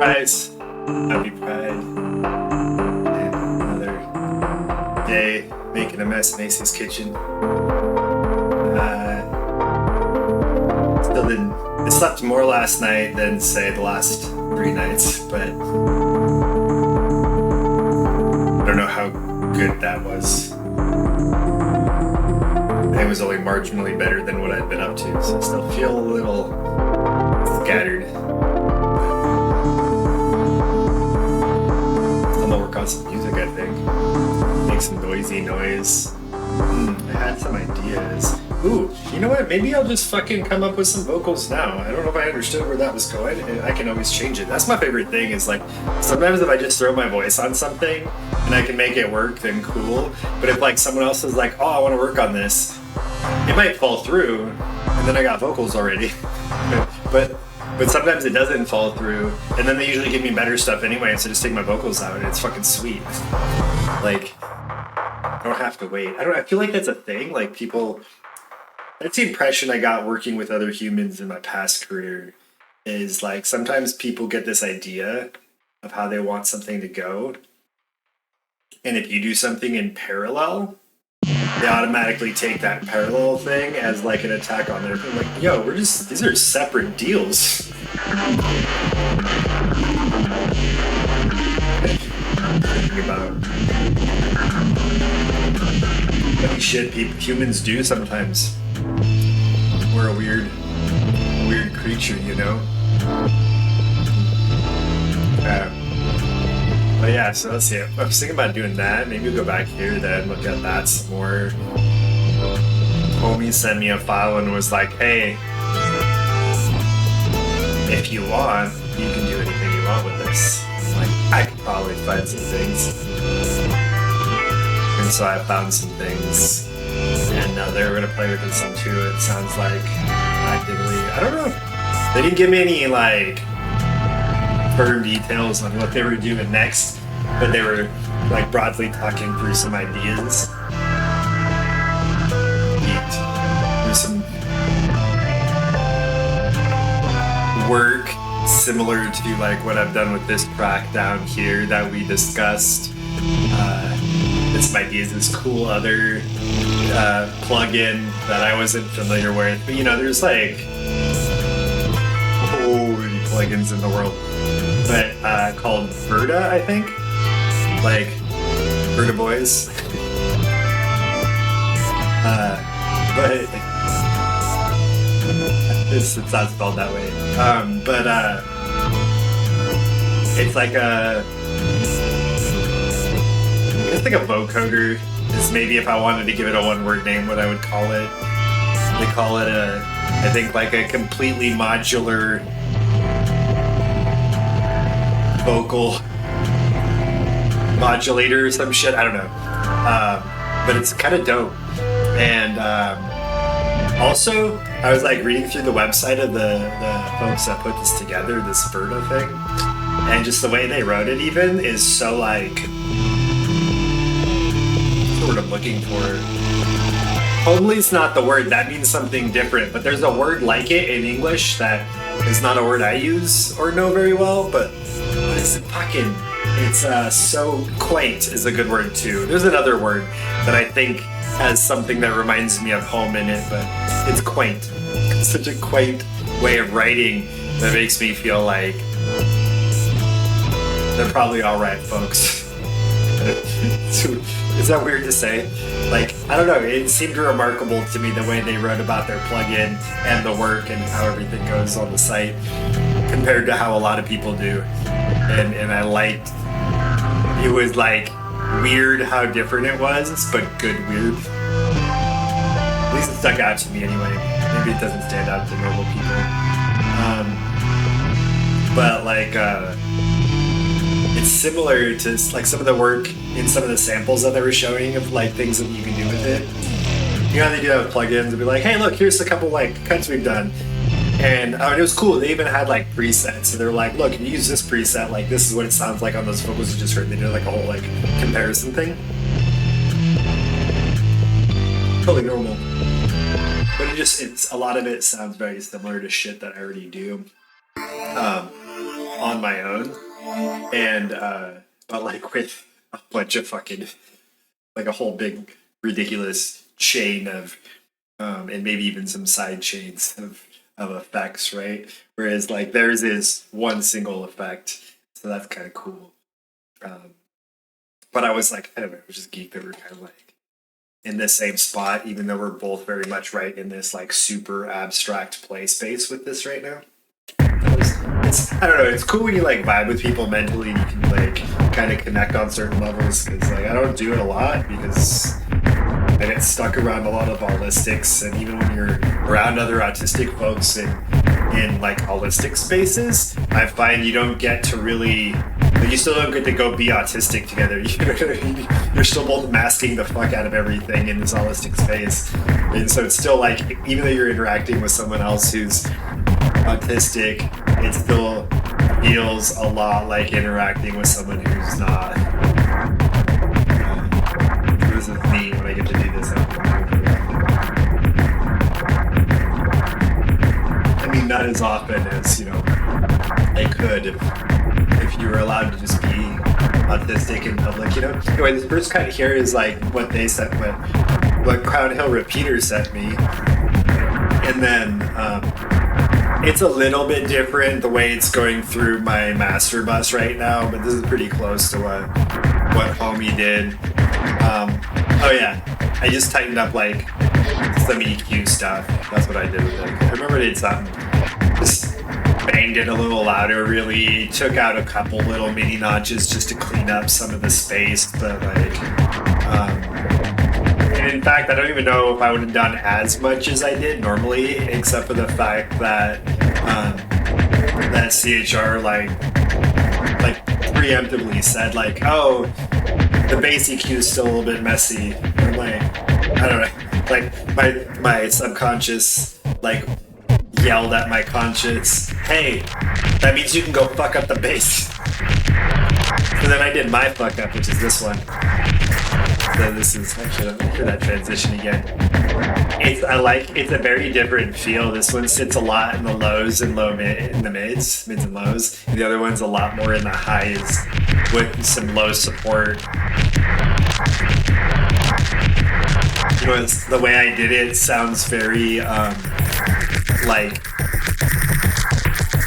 Guys, happy Pride. And another day making a mess in Macy's kitchen. Still didn't. I slept more last night than, say, the last 3 nights, but I don't know how good that was. It was only marginally better than what I'd been up to, so I still feel a little scattered. I'm gonna work on some music, I think. Make some noisy noise. I had some ideas. Ooh, you know what? Maybe I'll just fucking come up with some vocals now. I don't know if I understood where that was going, and I can always change it. That's my favorite thing, is like, sometimes if I just throw my voice on something and I can make it work, then cool. But if like someone else is like, oh, I want to work on this, it might fall through, and then I got vocals already. but sometimes it doesn't fall through, and then they usually give me better stuff anyway, so just take my vocals out, and it's fucking sweet. Like, I don't have to wait. I feel like that's a thing. Like, people, that's the impression I got working with other humans in my past career, is like sometimes people get this idea of how they want something to go, and if you do something in parallel, they automatically take that parallel thing as like an attack on their thing. Like, yo, these are separate deals. Thinking about funny shit humans do sometimes. We're a weird creature, you know? But yeah, so let's see. I was thinking about doing that. Maybe we'll go back here then, look at that some more. Homie sent me a file and was like, hey, if you want, you can do anything you want with this. Like, I could probably find some things. And so I found some things. And now they're going to play with this one too, it sounds like, actively. I don't know. They didn't give me any, like, firm details on what they were doing next, but they were like broadly talking through some ideas. There's some work similar to like what I've done with this track down here that we discussed. Some ideas, this cool other plugin that I wasn't familiar with, but you know, there's like many plugins in the world. But called Verda, I think. Like Verda Boys. But it's not spelled that way. It's like it's like a vocoder. Is maybe if I wanted to give it a one-word name, what I would call it. They call it I think like a completely modular vocal modulator or some shit, I don't know, but it's kind of dope. And also I was like reading through the website of the folks that put this together, this Verda thing, and just the way they wrote it even is so like, what's the word I'm looking for? Homely's not the word, that means something different, but there's a word like it in English that is not a word I use or know very well, but it's fucking, it's so quaint is a good word too. There's another word that I think has something that reminds me of home in it, but it's quaint. It's such a quaint way of writing that makes me feel like they're probably alright folks. Is that weird to say? Like, I don't know, it seemed remarkable to me the way they wrote about their plugin and the work and how everything goes on the site compared to how a lot of people do. And I liked, it was like weird how different it was, but good weird. At least it stuck out to me anyway. Maybe it doesn't stand out to normal people. But like, it's similar to like some of the work in some of the samples that they were showing of like things that you can do with it. You know, they do that with plugins and be like, hey, look, here's a couple like cuts we've done. And it was cool. They even had like presets. So they're like, look, if you use this preset, like this is what it sounds like on those vocals you just heard. They did like a whole like comparison thing. Totally normal. But it's a lot of it sounds very similar to shit that I already do. on my own, and but like with a bunch of fucking, like a whole big ridiculous chain of and maybe even some side chains of effects, right? Whereas like theirs is one single effect, so that's kind of cool. But I was like, I don't know, it was just geeked that we're kind of like in the same spot, even though we're both very much right in this like super abstract play space with this right now. It's, I don't know, it's cool when you like vibe with people mentally and you can like kind of connect on certain levels, because like I don't do it a lot because I get stuck around a lot of autistics, and even when you're around other autistic folks in like holistic spaces, I find you don't get to really, you still don't get to go be autistic together. You're still both masking the fuck out of everything in this holistic space, and so it's still like, even though you're interacting with someone else who's autistic, it still feels a lot like interacting with someone who's not. This is neat when I get to do this. I mean, not as often as, you know, I could if you were allowed to just be autistic in public, you know? Anyway, this first cut here is like what they sent, what Crown Hill Repeater sent me. And then it's a little bit different the way it's going through my master bus right now, but this is pretty close to what Homie did. Oh yeah, I just tightened up like some EQ stuff. That's what I did with it. I remember I did something. Just banged it a little louder, really took out a couple little mini notches just to clean up some of the space, but like, and in fact, I don't even know if I would have done as much as I did normally, except for the fact that that CHR like preemptively said like, oh, the bass EQ is still a little bit messy. I'm like, I don't know, like my subconscious like yelled at my conscience, hey, that means you can go fuck up the bass. So then I did my fuck up, which is this one. So this is, actually, let me hear that transition again. It's a very different feel. This one sits a lot in the lows and in the mids and lows. The other one's a lot more in the highs with some low support. You know, the way I did it sounds very like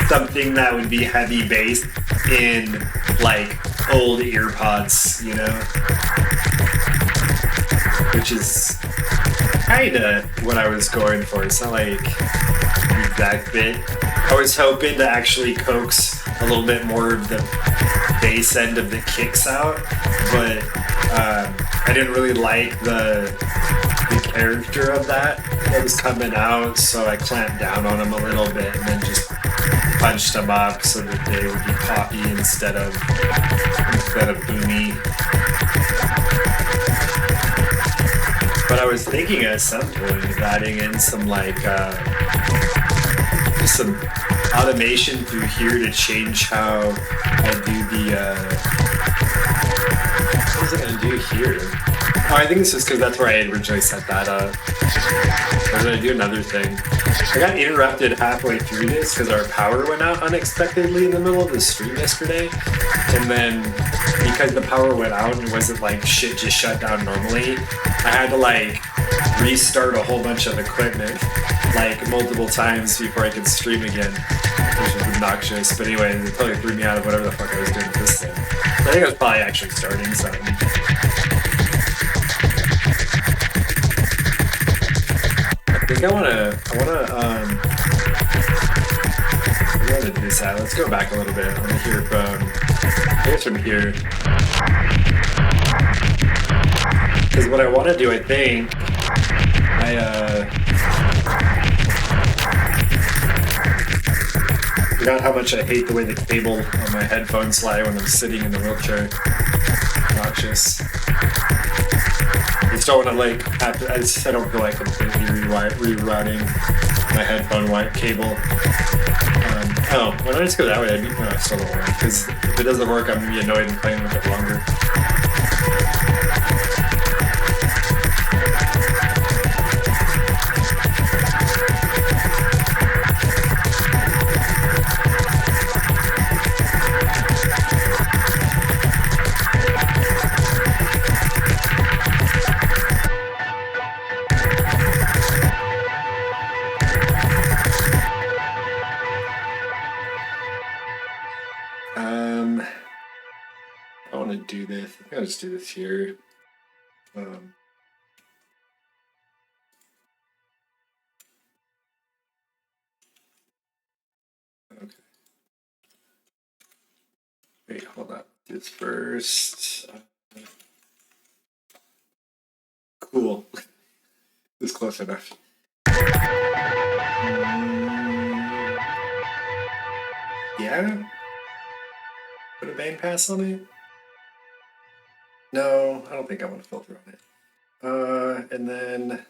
something that would be heavy bass in like old earpods, you know, which is kind of what I was going for. It's not like the exact fit. I was hoping to actually coax a little bit more of the bass end of the kicks out, but I didn't really like the character of that was coming out, so I clamped down on them a little bit and then just punched them up so that they would be poppy instead of boomy. But I was thinking at some point of adding in some like just some automation through here to change how I do the what was I gonna do here? Oh, I think it's just because that's where I originally set that up. I was gonna do another thing. I got interrupted halfway through this because our power went out unexpectedly in the middle of the stream yesterday. And then because the power went out and it wasn't like shit just shut down normally, I had to like restart a whole bunch of equipment like multiple times before I could stream again, which was obnoxious. But anyway, it totally threw me out of whatever the fuck I was doing with this thing. So I think I was probably actually starting something. I wanna do this out. Let's go back a little bit. I wanna hear from, I guess from here. Because what I wanna do, I think, I forgot how much I hate the way the cable on my headphones slide when I'm sitting in the wheelchair. Obnoxious. I just don't want to like have to, I don't feel like completely rerouting my headphone white cable. Oh, why don't I just go that way? No, I still don't want it, because if it doesn't work, I'm going to be annoyed and playing with it longer. I want to do this. I think I'll just do this here. Okay. Wait, hold on. Do this first. Cool. This is close enough. Yeah? Put a band pass on it? No, I don't think I want to filter on it. And then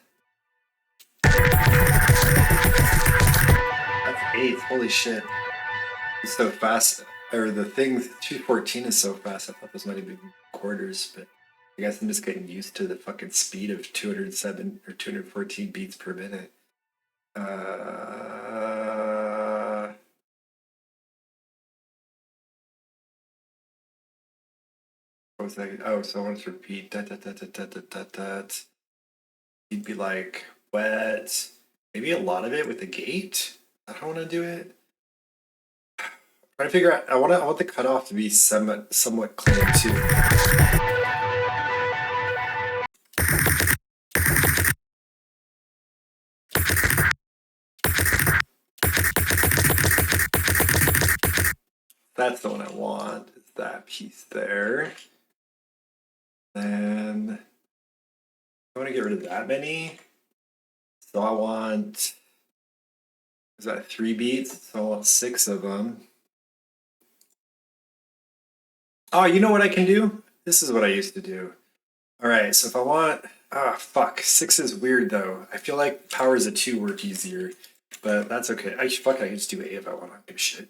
that's 8th. Holy shit. It's so fast. Or the thing 214 is so fast. I thought those might have been quarters, but I guess I'm just getting used to the fucking speed of 207 or 214 beats per minute. What was that? Oh, so I want to repeat that. You'd be like wet. Maybe a lot of it with the gate. I don't want to do it. I'm trying to figure out. I want the cutoff to be somewhat clean too. That's the one I want. Is that piece there? Then I want to get rid of that many. So I want. Is that 3 beats? So I want 6 of them. Oh, you know what I can do? This is what I used to do. All right, so if I want, fuck, 6 is weird though. I feel like powers of 2 work easier, but that's okay. I can just do 8 if I want. I don't give a shit.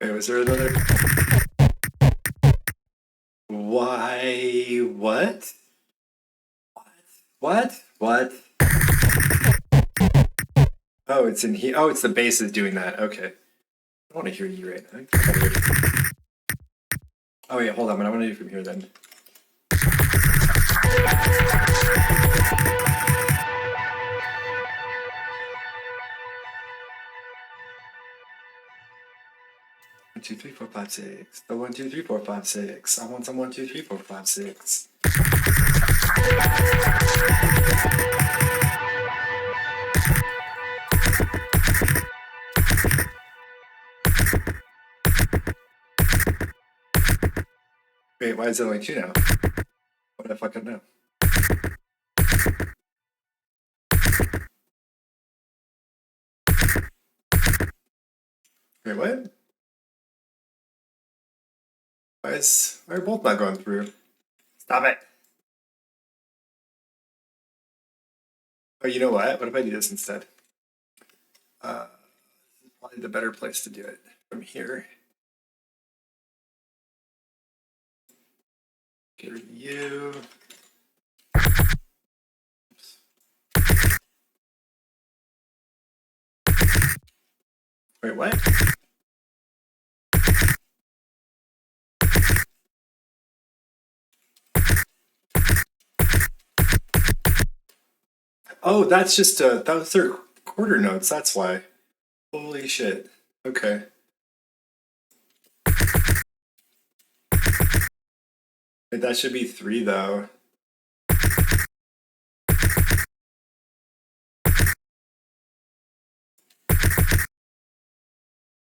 Wait, was there another? Why? What? What? Oh, it's in here. Oh, it's the bass is doing that. Okay. I don't want to hear you right now. Oh, wait, hold on. What I want to do from here then. One, 2, 3, 4, 5, 6. The 1, 2, 3, 4, 5, 6. I want some 1, 2, 3, 4, 5, 6. Wait, why is it only 2 now? What did I fuck up now? Wait, what? Why are both not going through? Stop it! Oh, you know what? What if I do this instead? This is probably the better place to do it from here. Get rid of you. Oops. Wait, what? Oh, that's just those are quarter notes. That's why. Holy shit. Okay. Wait, that should be 3 though.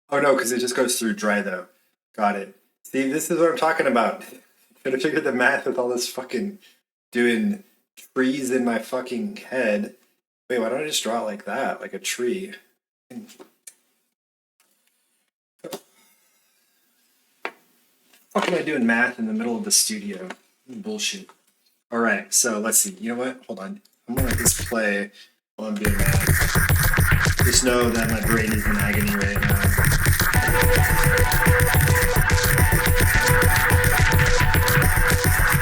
Oh no, because it just goes through dry though. Got it. See, this is what I'm talking about. Trying to figure the math with all this fucking doing trees in my fucking head. Wait, why don't I just draw it like that? Like a tree. What am I doing math in the middle of the studio? Bullshit. Alright, so let's see. You know what? Hold on. I'm gonna let this play while I'm doing math. Just know that my brain is in agony right now.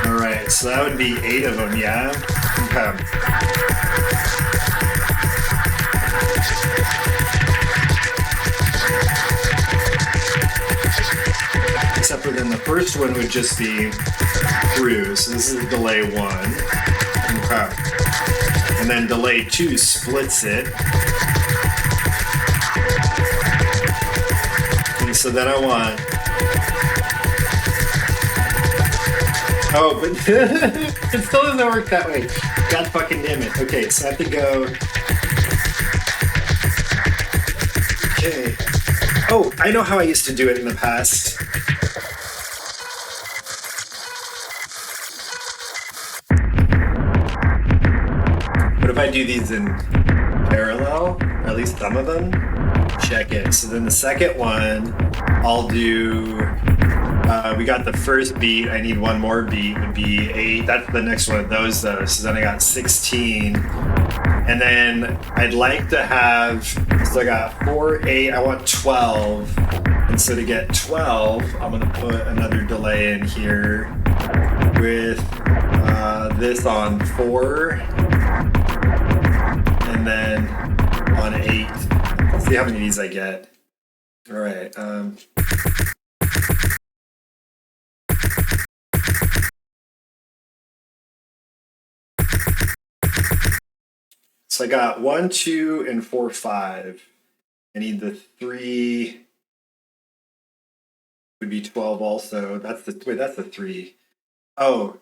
Alright, so that would be 8 of them, yeah? Okay. first one would just be through. So this is delay 1. Okay. And then delay 2 splits it. And so then I want... Oh, but it still doesn't work that way. God fucking damn it. Okay, so I have to go... Okay. Oh, I know how I used to do it in the past. What if I do these in parallel? Or at least some of them? Check it. So then the second one, I'll do... we got the first beat. I need one more beat. Would be 8. That's the next one of those, though. So then I got 16. And then I'd like to have... So I got 4, 8. I want 12. And so to get 12, I'm going to put another delay in here with this on 4. And then on 8. Let's see how many of these I get. All right. So I got 1, 2, and 4, 5. I need the 3. Would be 12 also. That's the that's the 3. Oh,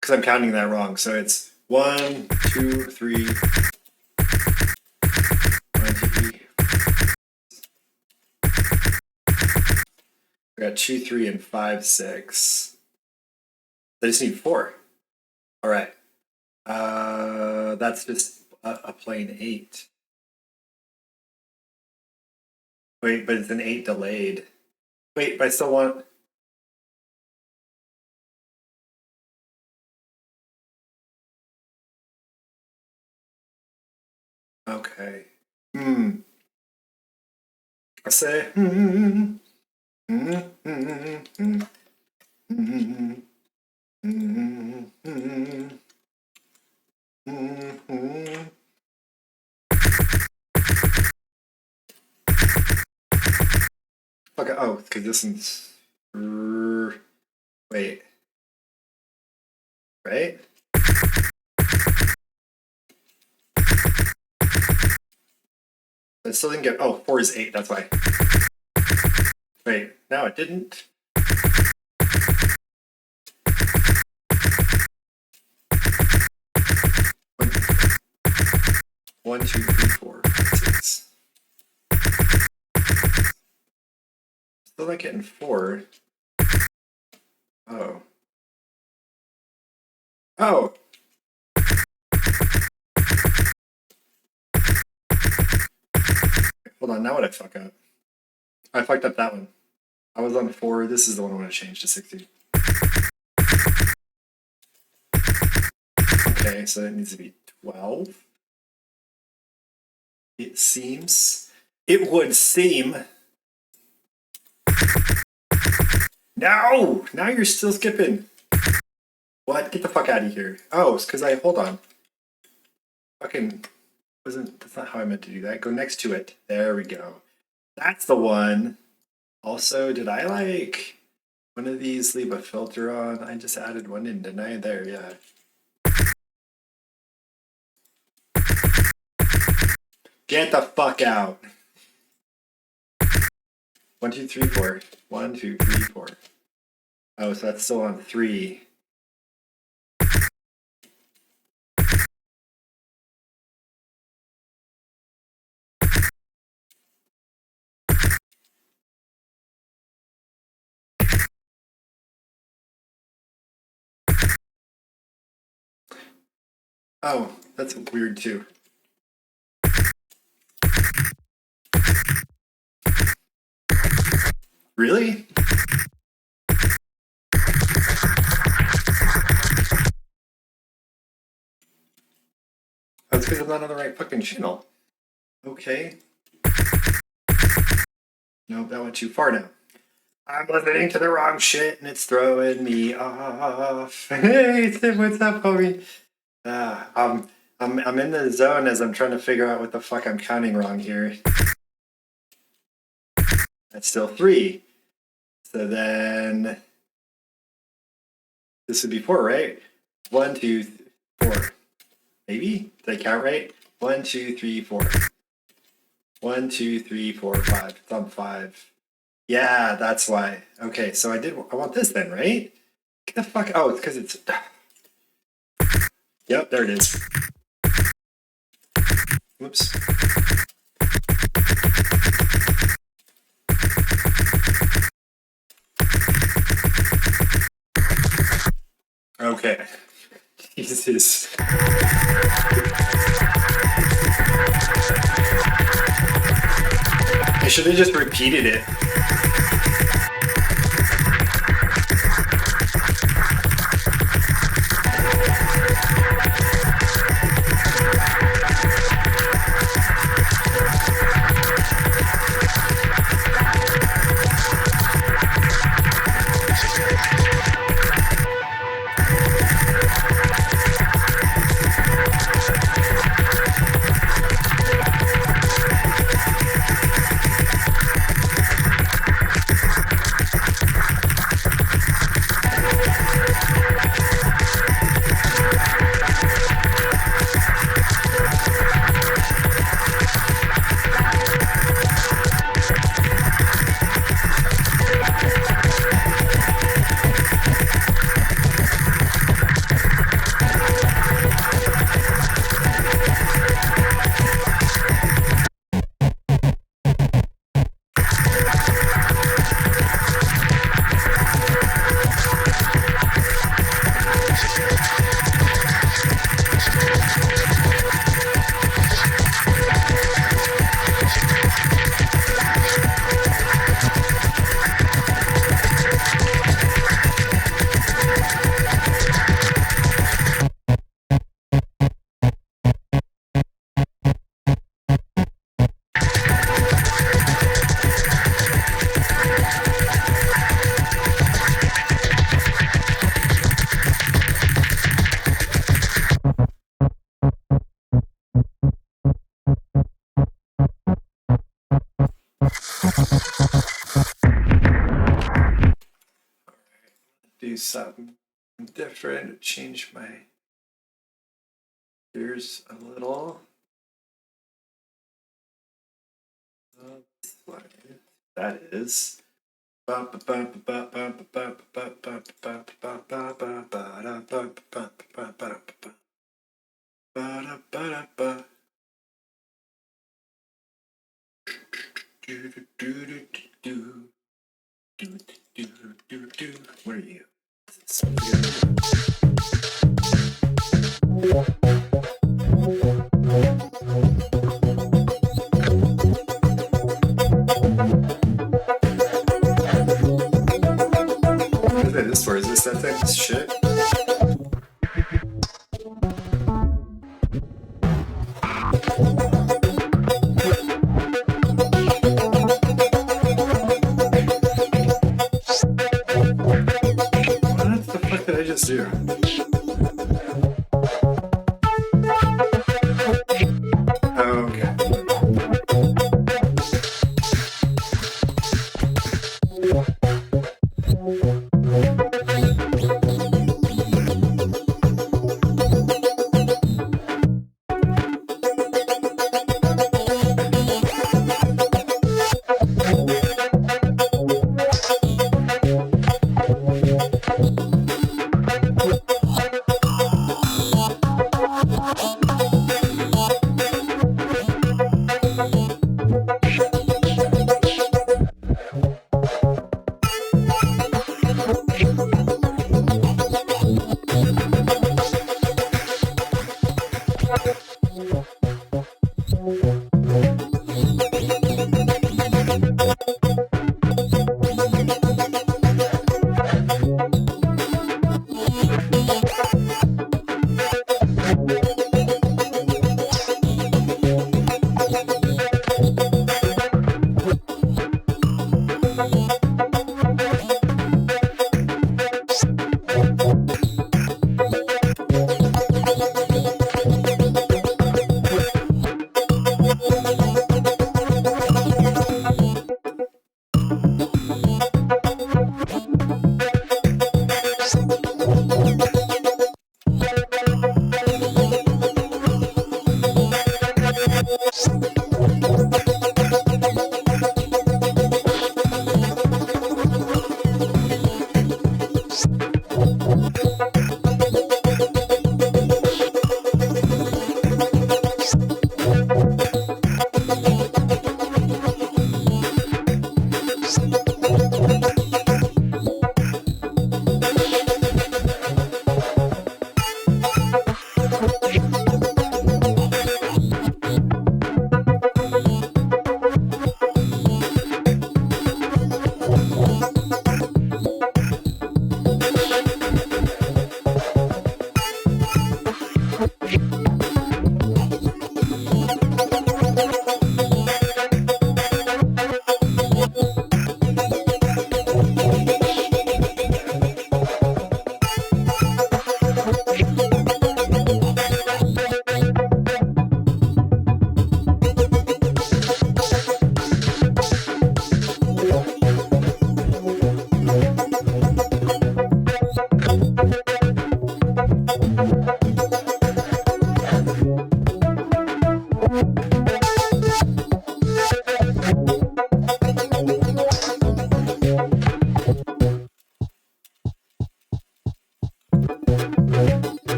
because I'm counting that wrong. So it's 1, 2, 3. 1, 2, 3. I got 2, 3, and 5, 6. I just need 4. All right. That's just a plain 8. Wait, but it's an 8 delayed. Wait, but I still want... Okay. I say... Okay, oh, because this is... Wait. Right? I still didn't get... Oh, 4 is 8, that's why. Wait, no, it didn't. One, 2, 3, 4, 6. Still not getting 4. Oh. Oh! Hold on, now what I fuck up? I fucked up that one. I was on 4, this is the one I want to change to 60. Okay, so it needs to be 12. It seems. It would seem. No! Now you're still skipping. What? Get the fuck out of here. Oh, it's because I... Hold on. Fucking... That's not how I meant to do that. Go next to it. There we go. That's the one. Also, did I like... One of these leave a filter on? I just added one in, didn't I? There, yeah. Get the fuck out. 1, 2, 3, 4. 1, 2, 3, 4. Oh, so that's still on 3. Oh, that's weird too. Really? That's because I'm not on the right fucking channel. Okay. Nope, that went too far now. I'm listening to the wrong shit and it's throwing me off. Hey, Tim, what's up, homie? I'm in the zone as I'm trying to figure out what the fuck I'm counting wrong here. That's still 3. So then this would be 4, right? 1, 2, 4. Maybe? Did I count right? 1, 2, 3, 4. 1, 2, 3, 4, 5. It's on 5. Yeah, that's why. Okay, so I want this then, right? Get the fuck. Oh, it's because it's. Yep, there it is. Whoops. Okay. Jesus. I should have just repeated it. Do something different, change my ears a little. What that is. Where are you? What is this for? Is this that thing? Shit. What the fuck did I just do?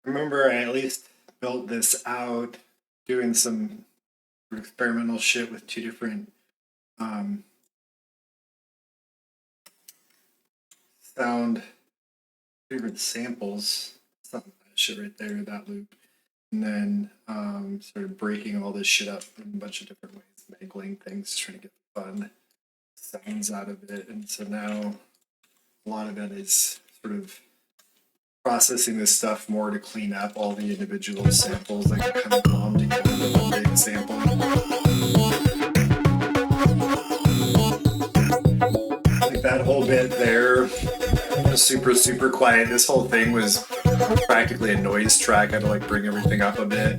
Remember, I at least built this out doing some experimental shit with two different sound, different samples. Something that shit right there, that loop. And then started breaking all this shit up in a bunch of different ways, mangling things, trying to get fun sounds out of it. And so now a lot of it is sort of processing this stuff more to clean up all the individual samples that can kind of glom together with one big sample. Like that whole bit there was super, super quiet. This whole thing was practically a noise track. I had to like bring everything up a bit.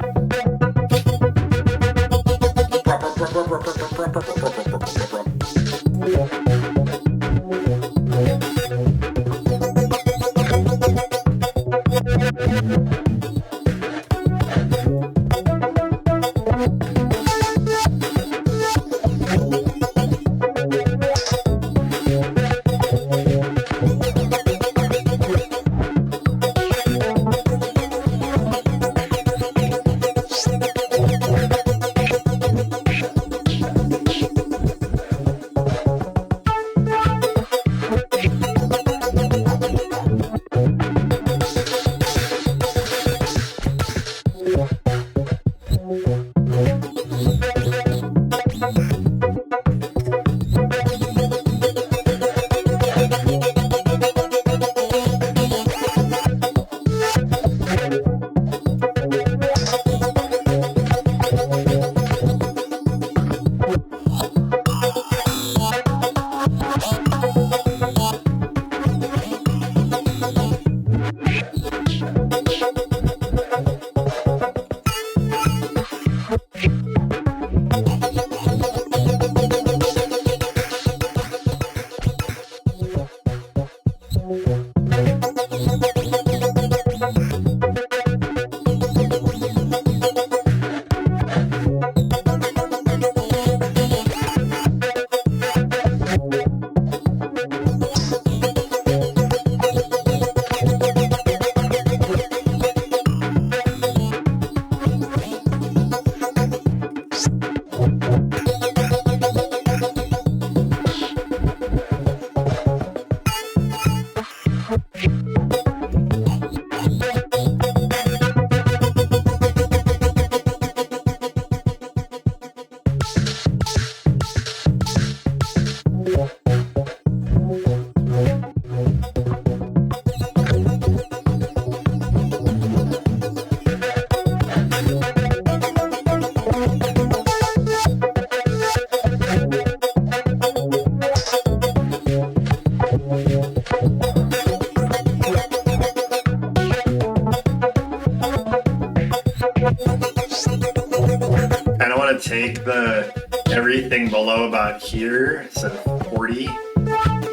Take the everything below about here, so 40,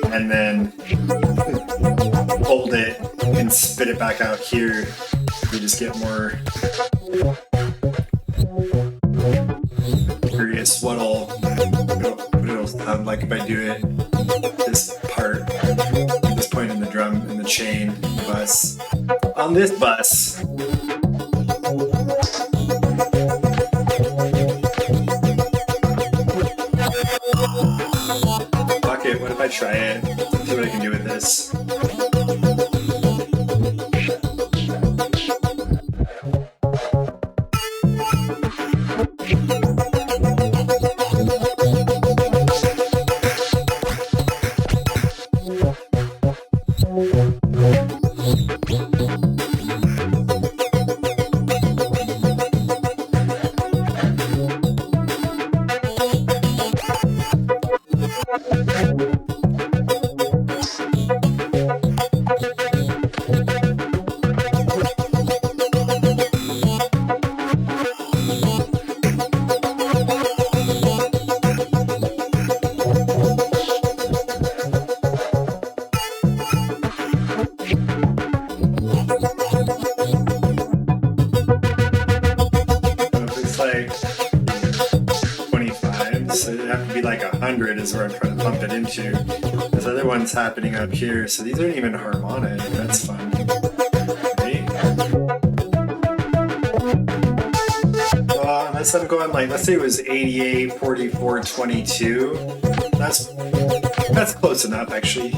and then fold it and spit it back out here. You just get more curious what'll sound like if I do it this part, this point in the drum, in the chain, the bus. On this bus. What if I try it? See what I can do with this. Is where I'm trying to pump it into. This other one's happening up here, so these aren't even harmonic. That's fun. Right? Unless I'm going like, let's say it was 88, 44, 22. That's close enough, actually.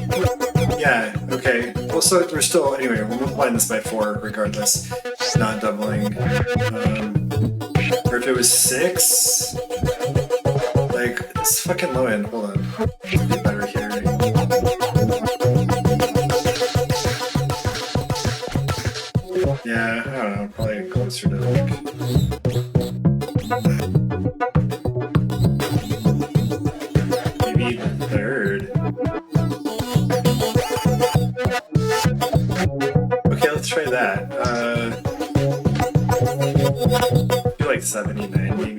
Yeah, okay. Well, so we're still, anyway, we're multiplying this by 4 regardless. It's not doubling. Or if it was 6, like, it's fucking low end. Hold on. Should be better here. Yeah, I don't know. Probably closer to like. Maybe the third. Okay, let's try that. I feel like 79 maybe.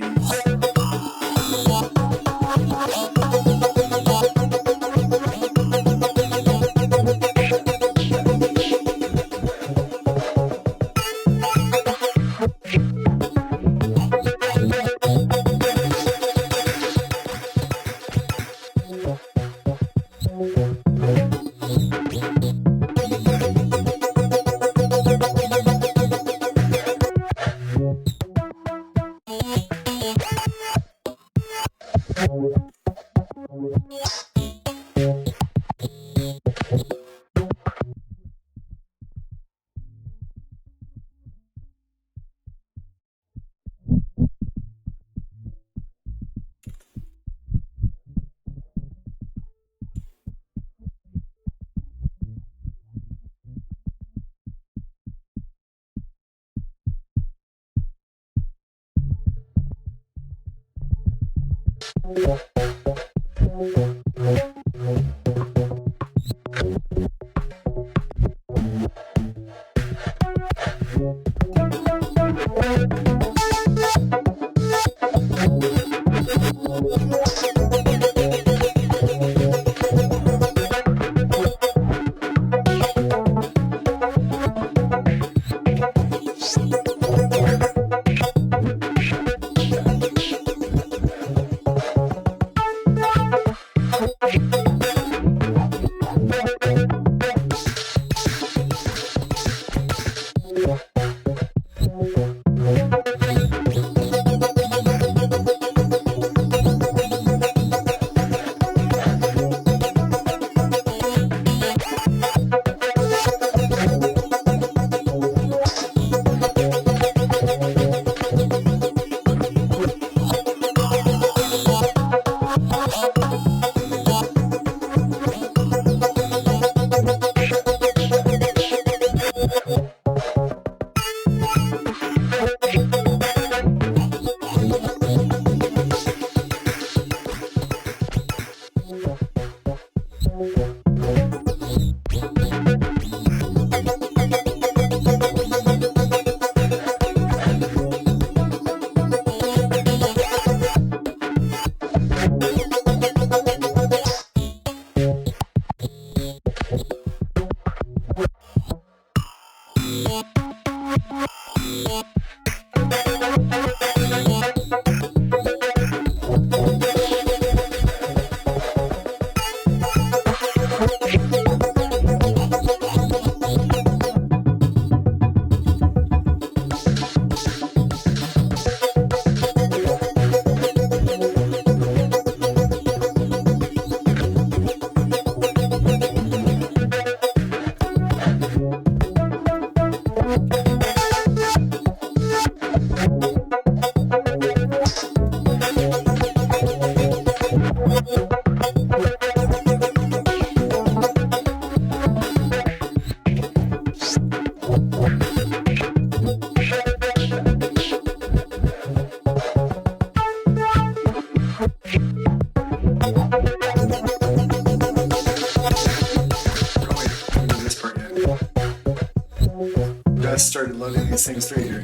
Started loading these things through here.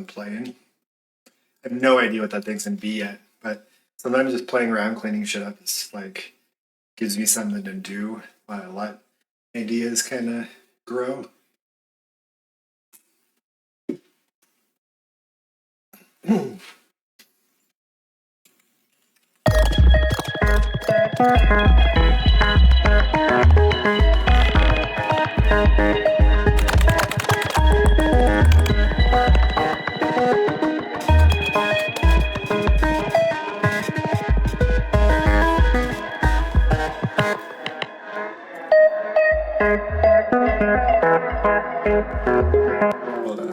Playing. I have no idea what that thing's gonna be yet, but sometimes just playing around, cleaning shit up, is like gives me something to do while I let ideas kind of grow. Hold on.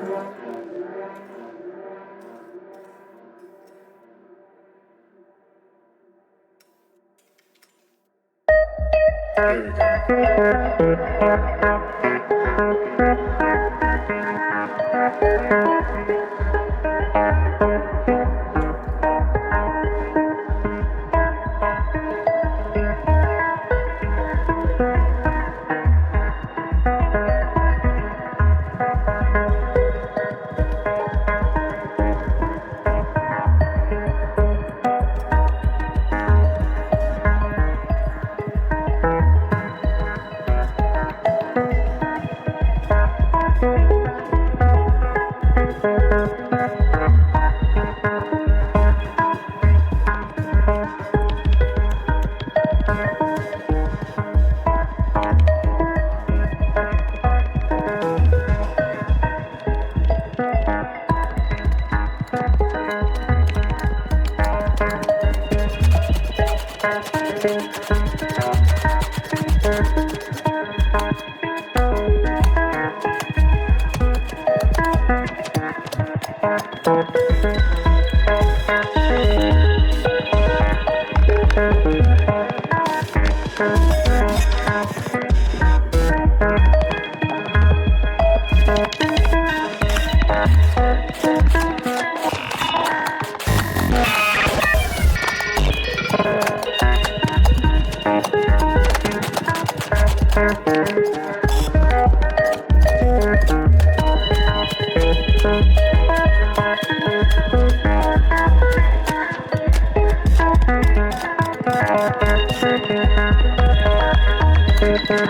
There we go.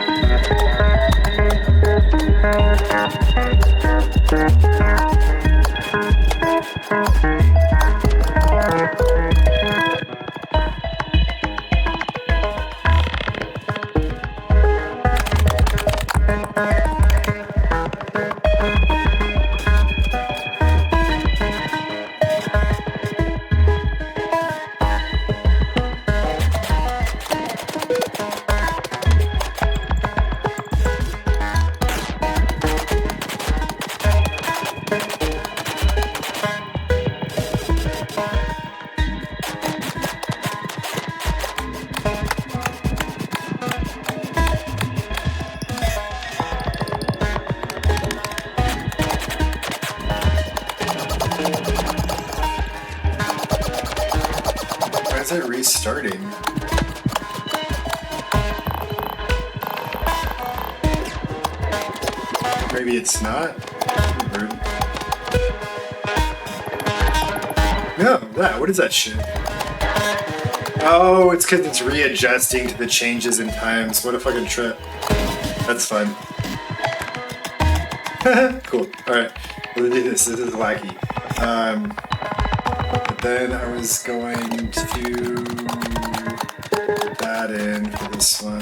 restarting. Maybe it's not? No, that, what is that shit? Oh, it's because it's readjusting to the changes in times. What a fucking trip. That's fun. Cool. Alright, we'll do this. This is wacky. But then I was going to put that in for this one.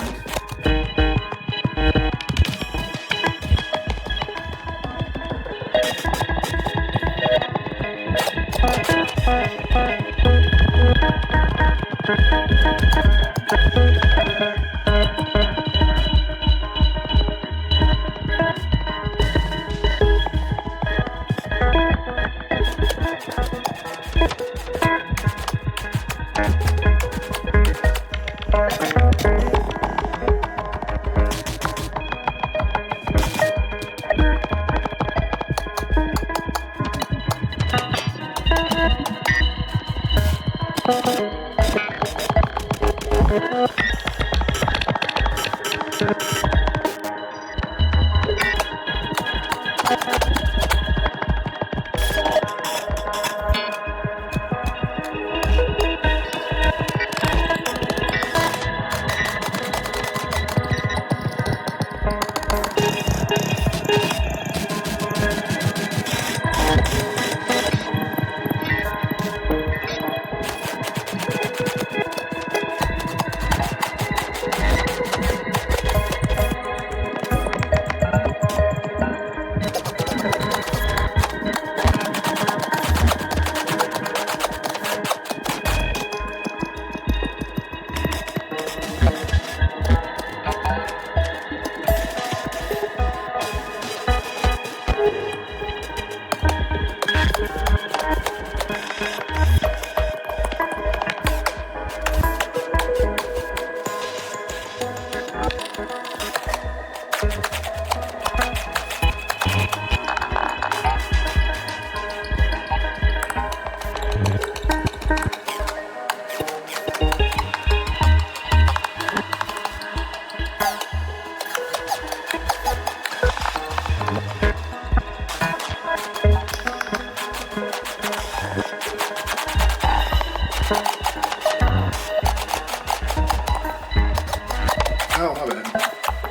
Oh, my bad.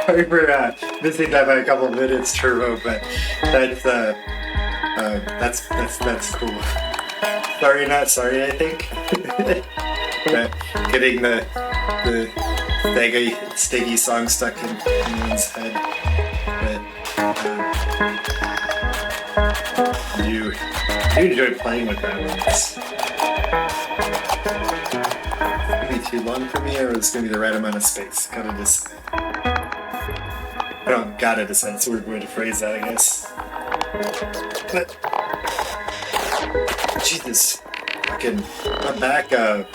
Sorry for missing that by a couple of minutes, Turbo, but that's cool. Sorry, not sorry, I think. Getting the Steggy song stuck in one's head. But you enjoy playing with that one. It's gonna be too long for me, or it's gonna be the right amount of space. Gotta decide. I don't gotta decide. It's a weird way to phrase that, I guess. But Jesus, fucking my back. I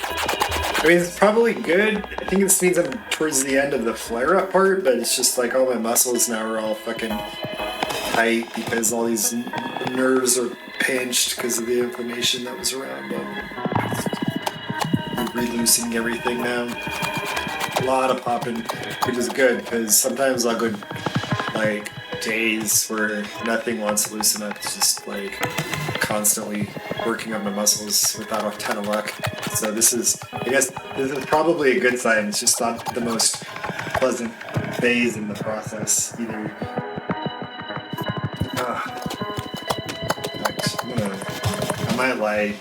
mean, it's probably good. I think it means I'm towards the end of the flare-up part, but it's just like all my muscles now are all fucking tight because all these nerves are pinched because of the inflammation that was around them. Re-loosening everything now. A lot of popping, which is good because sometimes I'll go like days where nothing wants to loosen up. It's just like constantly working on my muscles without a ton of luck. So this is, I guess, this is probably a good sign. It's just not the most pleasant phase in the process either. I might like.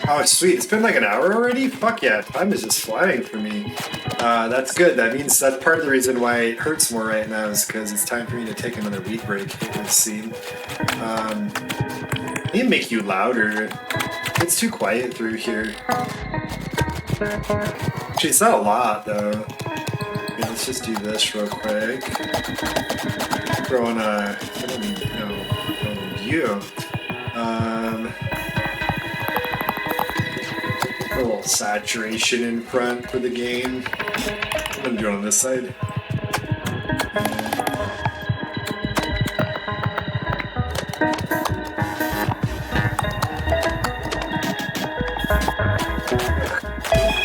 Oh, sweet. It's been like an hour already? Fuck yeah. Time is just flying for me. That's good. That means that's part of the reason why it hurts more right now is because it's time for me to take another weed break. It would seem. I need to make you louder. It's too quiet through here. Actually, it's not a lot, though. Okay, let's just do this real quick. Throw on a... I don't even know. You. A little saturation in front for the game. I'm gonna do it on this side.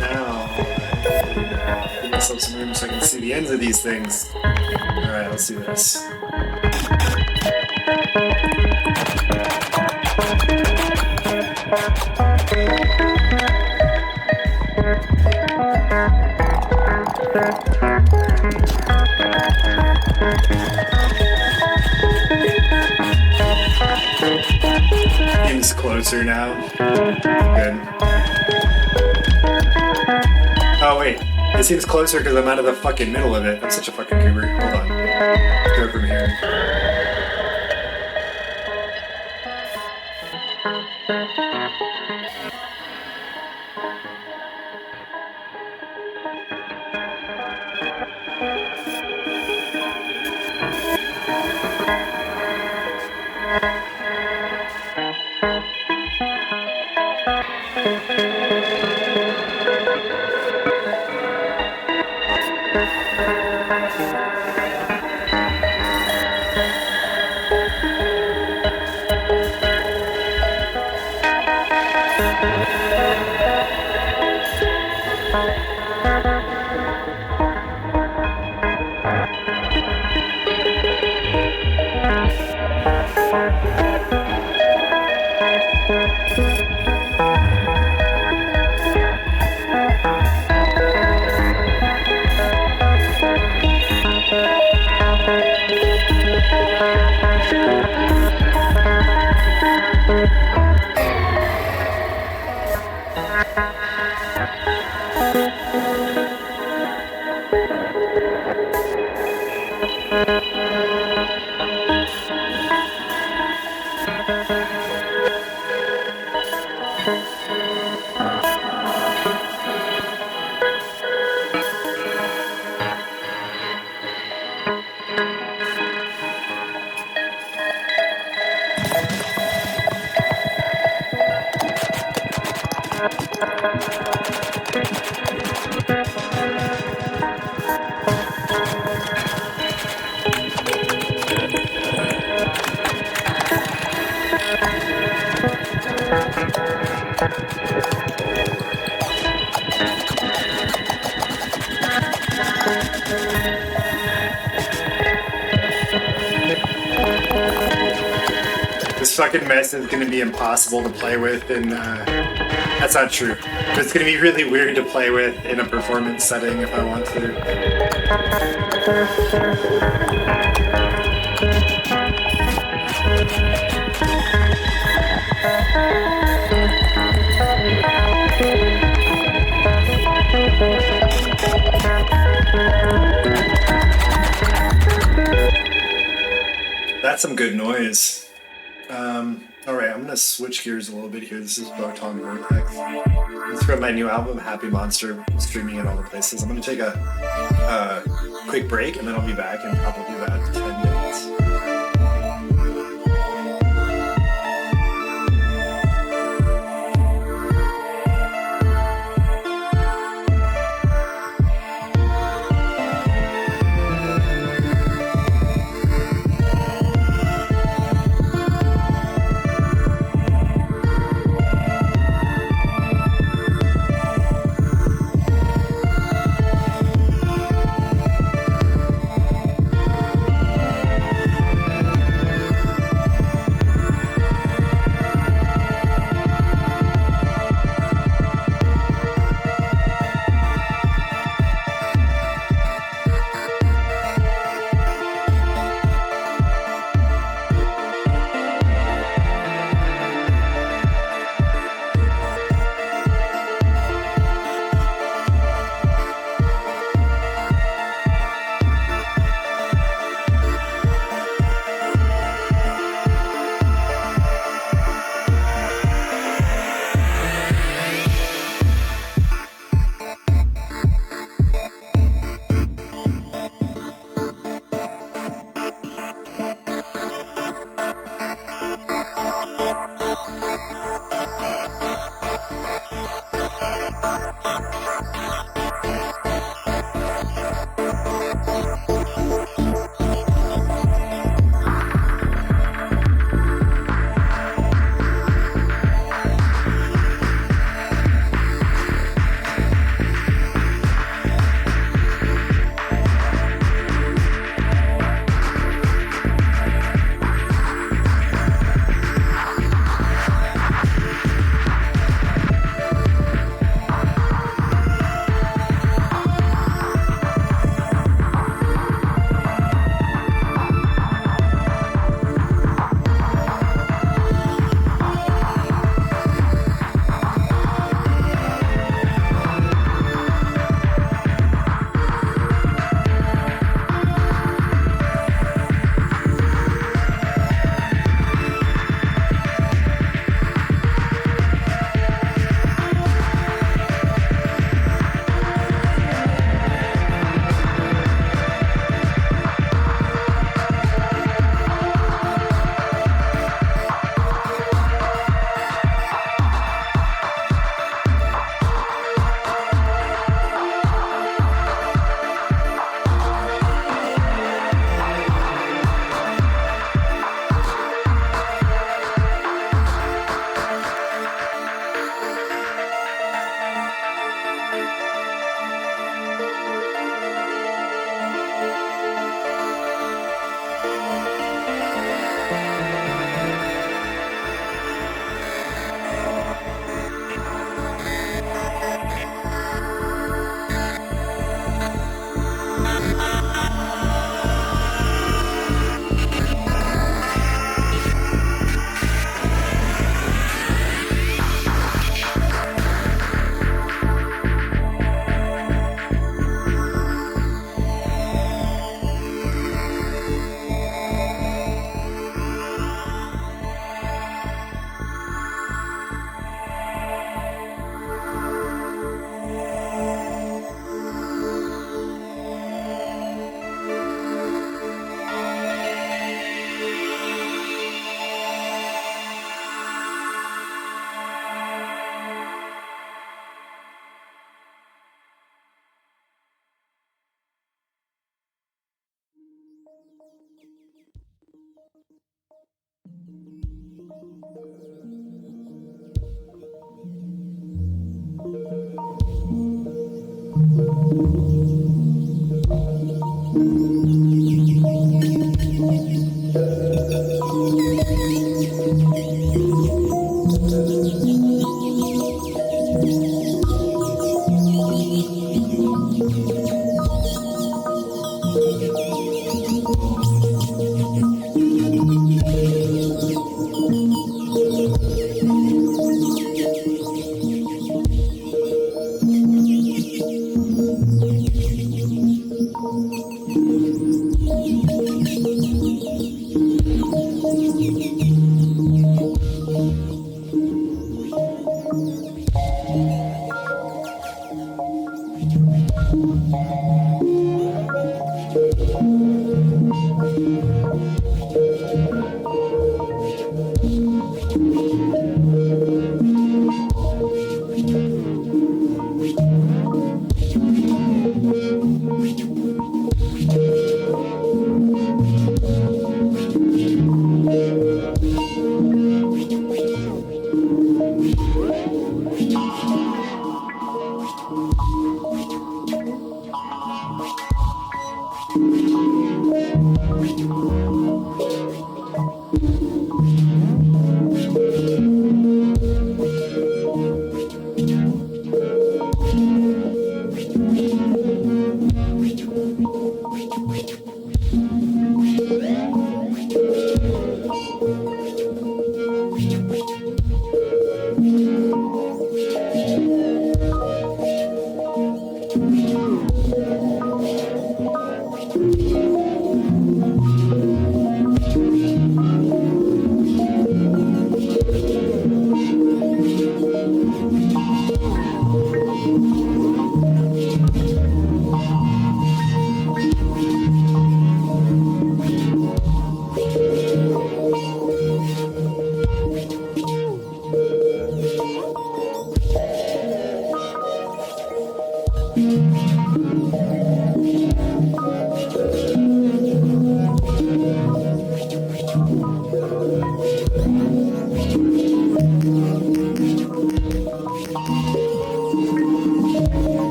Now, give myself some room so I can see the ends of these things. Alright, let's do this. Seems closer now. Good. Oh wait, it seems closer because I'm out of the fucking middle of it. I'm such a fucking goober. Hold on. Let's go from here. This fucking mess is gonna be impossible to play with, and that's not true. It's gonna be really weird to play with in a performance setting if I want to. That's some good noise. Alright, I'm gonna switch gears a little bit here. This is Boton Vortex. It's from my new album, Happy Monster, streaming in all the places. I'm gonna take a quick break and then I'll be back in probably about 10 minutes.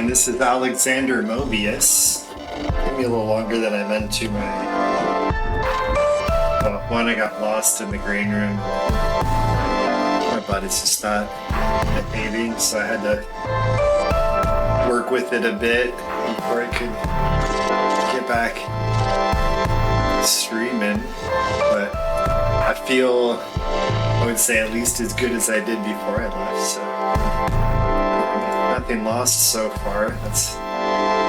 and this is Alexander Mobius. Took me a little longer than I meant to. One, I got lost in the green room. My body's just not behaving, so I had to work with it a bit before I could get back streaming. But I feel, I would say, at least as good as I did before I left, so nothing lost so far. That's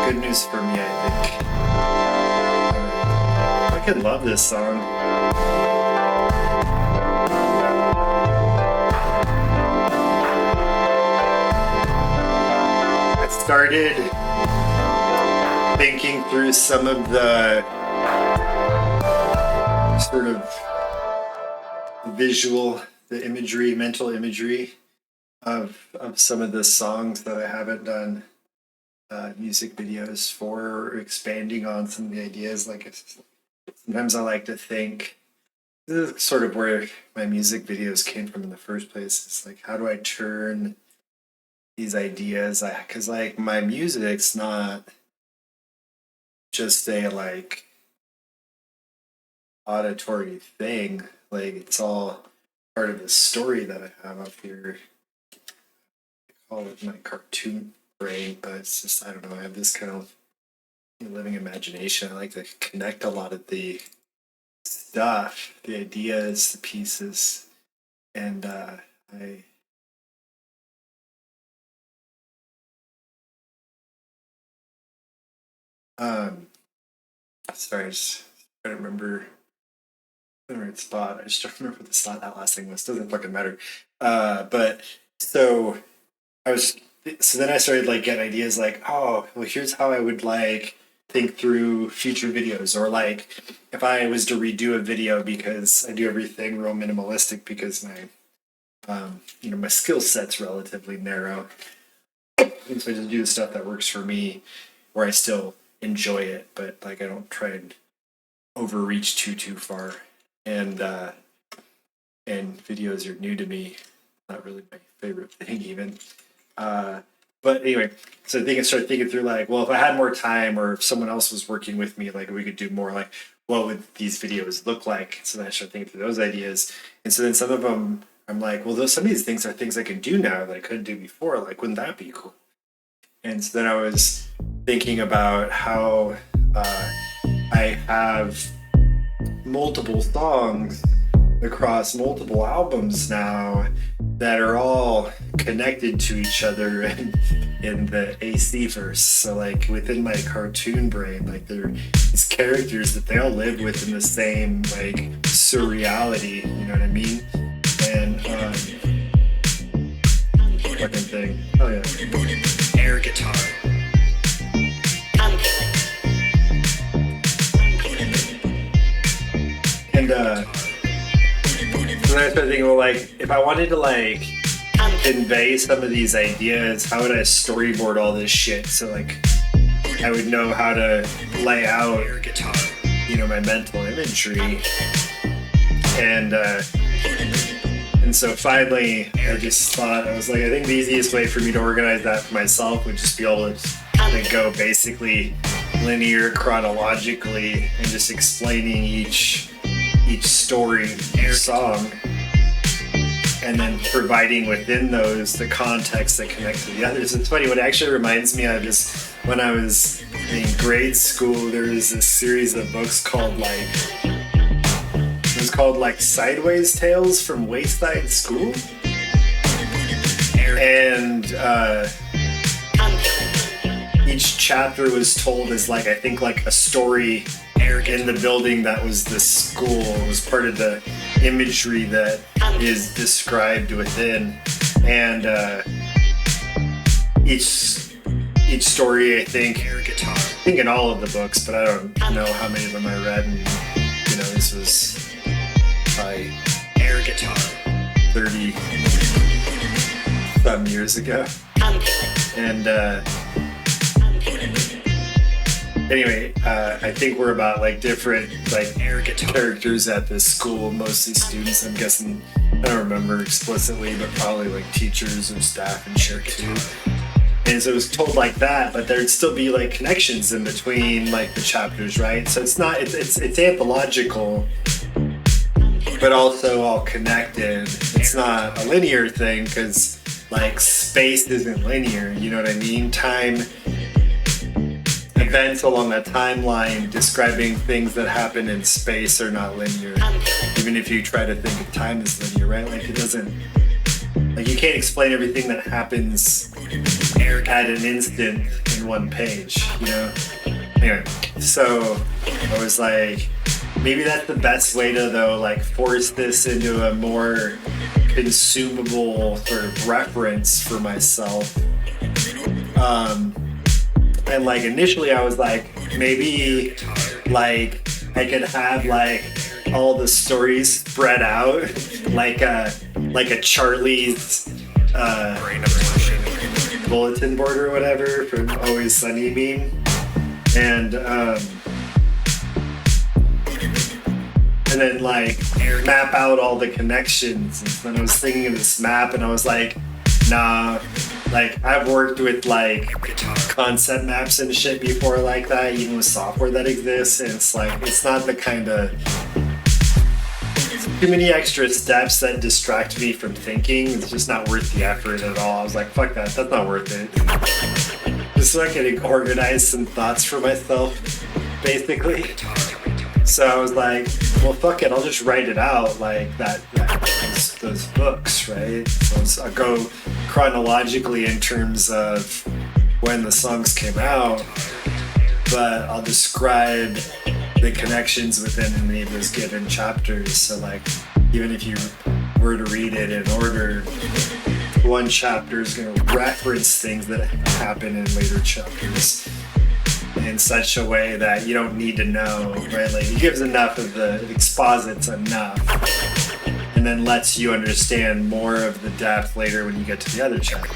good news for me, I think. I could love this song. I started thinking through some of the sort of visual, the imagery, mental imagery of some of the songs that I haven't done music videos for, or expanding on some of the ideas. Like, sometimes I like to think, this is sort of where my music videos came from in the first place. It's like, how do I turn these ideas? Because like my music's not just a like auditory thing. Like, it's all part of the story that I have up here. I call it my cartoon brain, but it's just, I don't know, I have this kind of living imagination. I like to connect a lot of the stuff, the ideas, the pieces, and sorry, I just trying to remember the right spot. I just don't remember the spot that last thing was. Doesn't fucking matter. But so then I started like getting ideas like, oh, well, here's how I would like think through future videos, or like if I was to redo a video, because I do everything real minimalistic because my my skill set's relatively narrow, and so I just do the stuff that works for me, where I still enjoy it, but like I don't try and overreach too far. And videos are new to me, not really my favorite thing even. But anyway, so I started thinking through like, well, if I had more time, or if someone else was working with me, like we could do more, like what would these videos look like? So then I started thinking through those ideas. And so then some of them, I'm like, well, some of these things are things I can do now that I couldn't do before. Like, wouldn't that be cool? And so then I was thinking about how I have multiple songs across multiple albums now that are all connected to each other in the AC verse. So like within my cartoon brain, like there are these characters that they all live within the same like surreality, you know what I mean? And fucking thing. Oh yeah. Air guitar. And so then I started thinking, well, like, if I wanted to, like, convey some of these ideas, how would I storyboard all this shit? So, like, I would know how to lay out, my mental imagery. And so finally, I just thought, I was like, I think the easiest way for me to organize that for myself would just be able to go basically linear chronologically and just explaining each story song, and then providing within those the context that connects to the others. It's funny, what it actually reminds me of is when I was in grade school, there was this series of books called Sideways Tales from Wayside School, and each chapter was told as like, I think like a story in the building that was the school. It was part of the imagery that is described within, and each story, I think in all of the books, but I don't know how many of them I read, and this was probably air guitar 30 some years ago. And anyway, I think we're about like different like characters at this school, mostly students. I'm guessing, I don't remember explicitly, but probably like teachers or staff and shit too. And so it was told like that, but there'd still be like connections in between like the chapters, right? So it's not, it's anthological, but also all connected. It's not a linear thing because like space isn't linear, you know what I mean? Time, events along a timeline describing things that happen in space are not linear. Even if you try to think of time as linear, right? Like it doesn't, like you can't explain everything that happens at an instant in one page, you know? Anyway, so I was like, maybe that's the best way to though, like force this into a more consumable sort of reference for myself. And like initially I was like, maybe like I could have like all the stories spread out like a Charlie's bulletin board or whatever from Always Sunny meme. And then like map out all the connections. And then I was thinking of this map and I was like, nah, like I've worked with like concept maps and shit before like that, even with software that exists, and it's like, it's not the kind of, too many extra steps that distract me from thinking. It's just not worth the effort at all. I was like, fuck that, that's not worth it. Just so I could organize some thoughts for myself, basically. So I was like, well, fuck it, I'll just write it out like those books, right? So I'll go chronologically in terms of when the songs came out, but I'll describe the connections within any of those given chapters. So like, even if you were to read it in order, one chapter is going to reference things that happen in later chapters in such a way that you don't need to know, right? Like it gives enough of the, it exposits enough and then lets you understand more of the depth later when you get to the other chapter.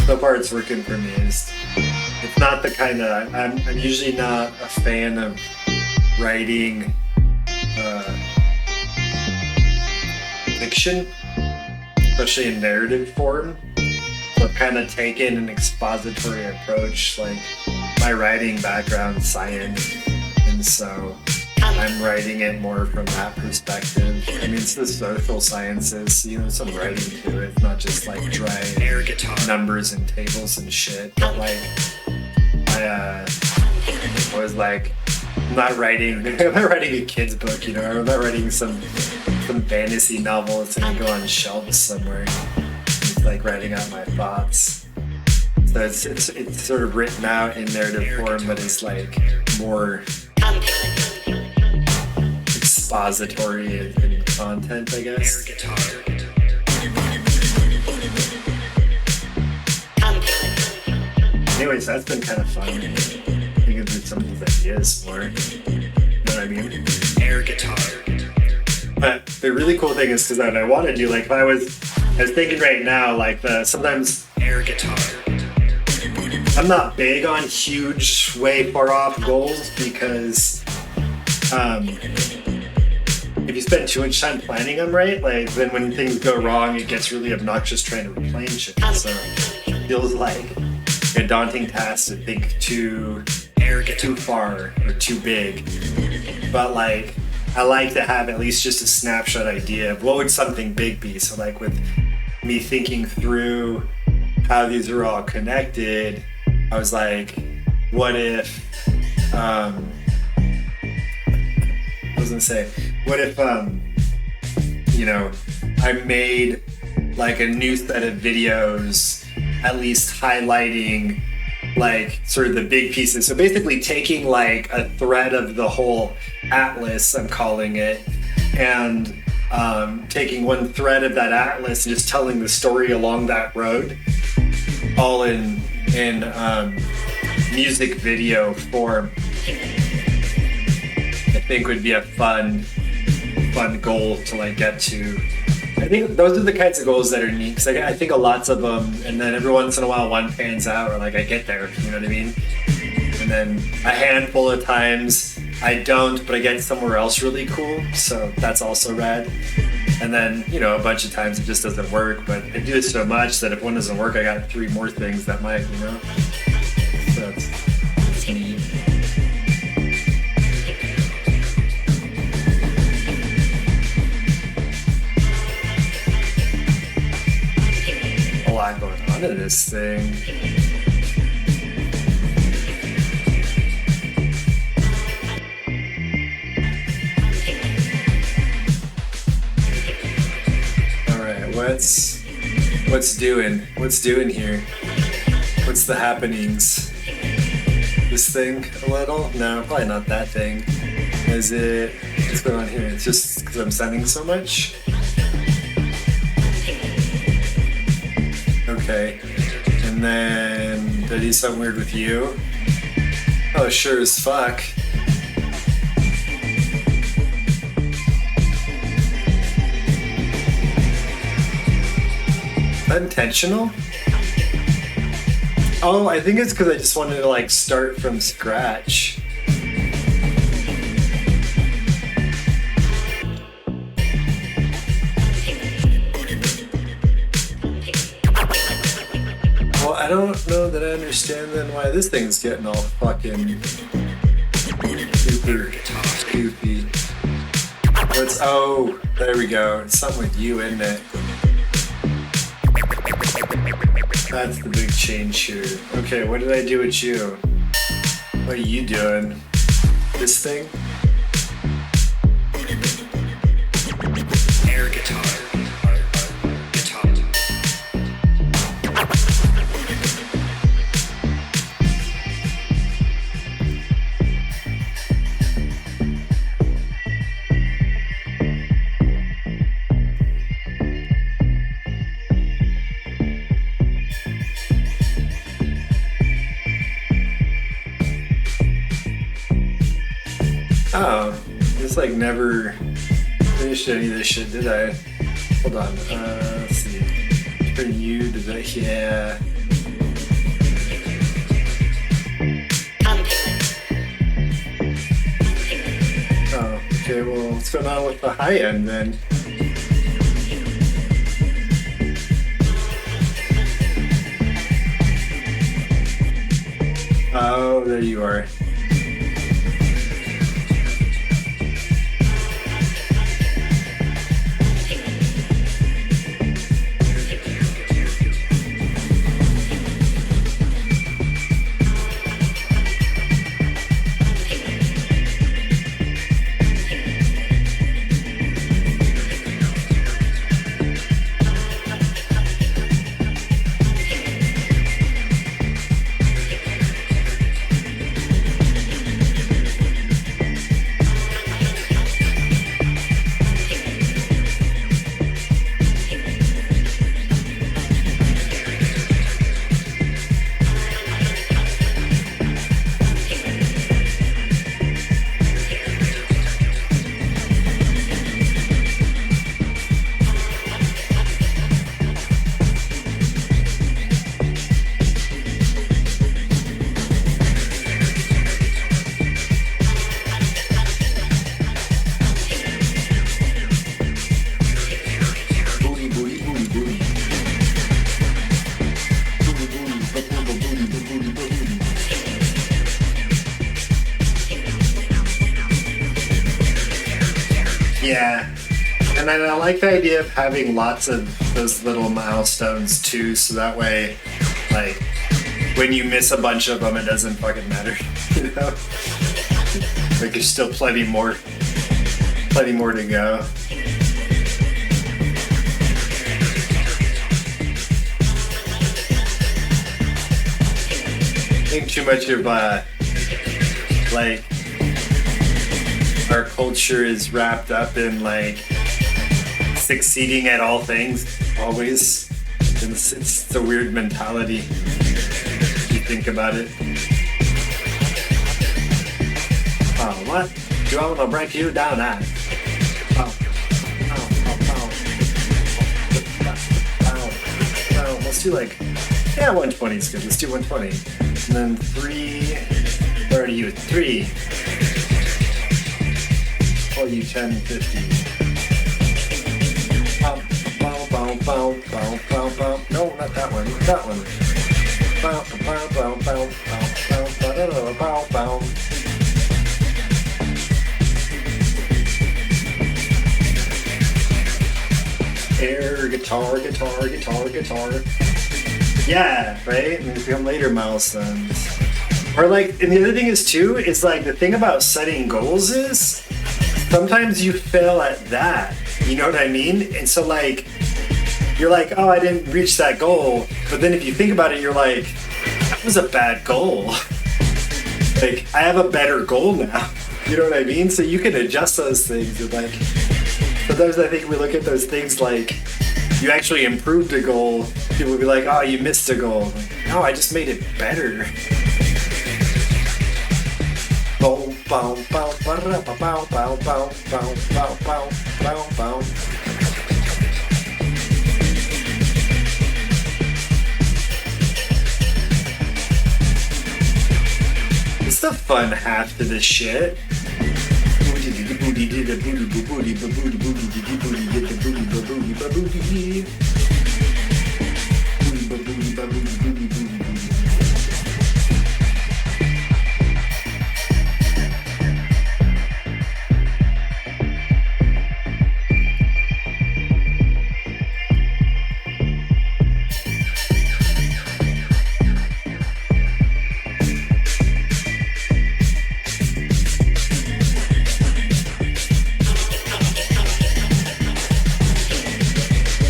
So far it's working for me. It's not the kind of, I'm usually not a fan of writing fiction, especially in narrative form. I've kind of taken an expository approach. Like my writing background science, and so I'm writing it more from that perspective. I mean, it's the social sciences, you know, some writing to it, not just like dry numbers and tables and shit. But like, I was like, I'm not writing a kid's book, you know. I'm not writing some fantasy novel that's gonna go on shelves somewhere. Like writing out my thoughts. So it's sort of written out in narrative form, but it's like more expository in content, I guess. Anyways, that's been kind of fun. Thinking through some of these ideas more. You know what I mean? Air guitar. But the really cool thing is, because I want to do, like, if I was thinking right now, like, sometimes air guitar. I'm not big on huge, way far off goals because if you spend too much time planning them, right, like, then when things go wrong, it gets really obnoxious trying to replan shit. So it feels like a daunting task to think too far or too big. But, like, I like to have at least just a snapshot idea of what would something big be. So like with me thinking through how these are all connected, I was like, what if, you know, I made like a new set of videos, at least highlighting like sort of the big pieces. So basically taking like a thread of the whole atlas, I'm calling it, and taking one thread of that atlas and just telling the story along that road, all in music video form. I think would be a fun goal to like get to. I think those are the kinds of goals that are neat, because I think a lots of them, and then every once in a while one pans out, or like I get there, you know what I mean? And then a handful of times I don't, but I get somewhere else really cool, so that's also rad. And then, you know, a bunch of times it just doesn't work, but I do it so much that if one doesn't work, I got 3 more things that might, you know? So it's neat. A lot going on in this thing. What's doing here? What's the happenings? This thing a little? No, probably not that thing. Is it? What's going on here? It's just because I'm sending so much? Okay. And then did I do something weird with you? Oh, sure as fuck. Intentional? Oh, I think it's because I just wanted to like start from scratch. Well, I don't know that I understand then why this thing's getting all fucking super goofy. Oh, there we go. It's something with you, isn't it? That's the big change here. Okay, what did I do with you? What are you doing? This thing? Air guitar. Guitar. Oh, it's like never finished any of this shit, did I? Hold on, let's see. For you, did I? Yeah. Oh, okay, well, what's going on with the high end then? Oh, there you are. Yeah, and I like the idea of having lots of those little milestones too, so that way, like, when you miss a bunch of them, it doesn't fucking matter, you know? Like, there's still plenty more to go. I think too much of, like, our culture is wrapped up in like succeeding at all things always. It's a weird mentality if you think about it. Oh, what? Do I want to break you down now? Let's do like, yeah, 120 is good. Let's do 120. And then 3, where are you? 3. Oh, you 10, 50. bow, bow, bow, bow. No, not that one. That one. Bow, bow, bow, bow, bow, bow, bow, bow, bow. Air, guitar, guitar, guitar, guitar. Yeah, right? And they become later milestones. Or like, and the other thing is too, is like the thing about setting goals is sometimes you fail at that. You know what I mean? And so like, you're like, oh, I didn't reach that goal. But then if you think about it, you're like, that was a bad goal. Like, I have a better goal now. You know what I mean? So you can adjust those things. And like, sometimes I think we look at those things like, you actually improved a goal. People will be like, oh, you missed a goal. Like, no, I just made it better. Bow, bow, bow, bow, bow, bow, bow, bow, bow, bow, bow, bow. It's the fun half to this shit.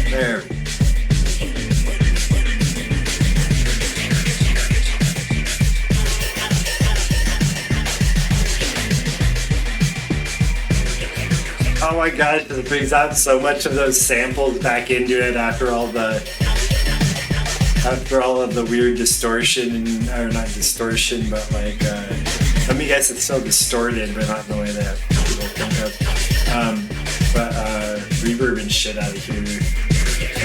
There. Oh my gosh, it brings out so much of those samples back into it after all of the weird distortion, or not distortion, but like, I mean, I guess it's still distorted, but not in the way that people think of. But reverb and shit out of here.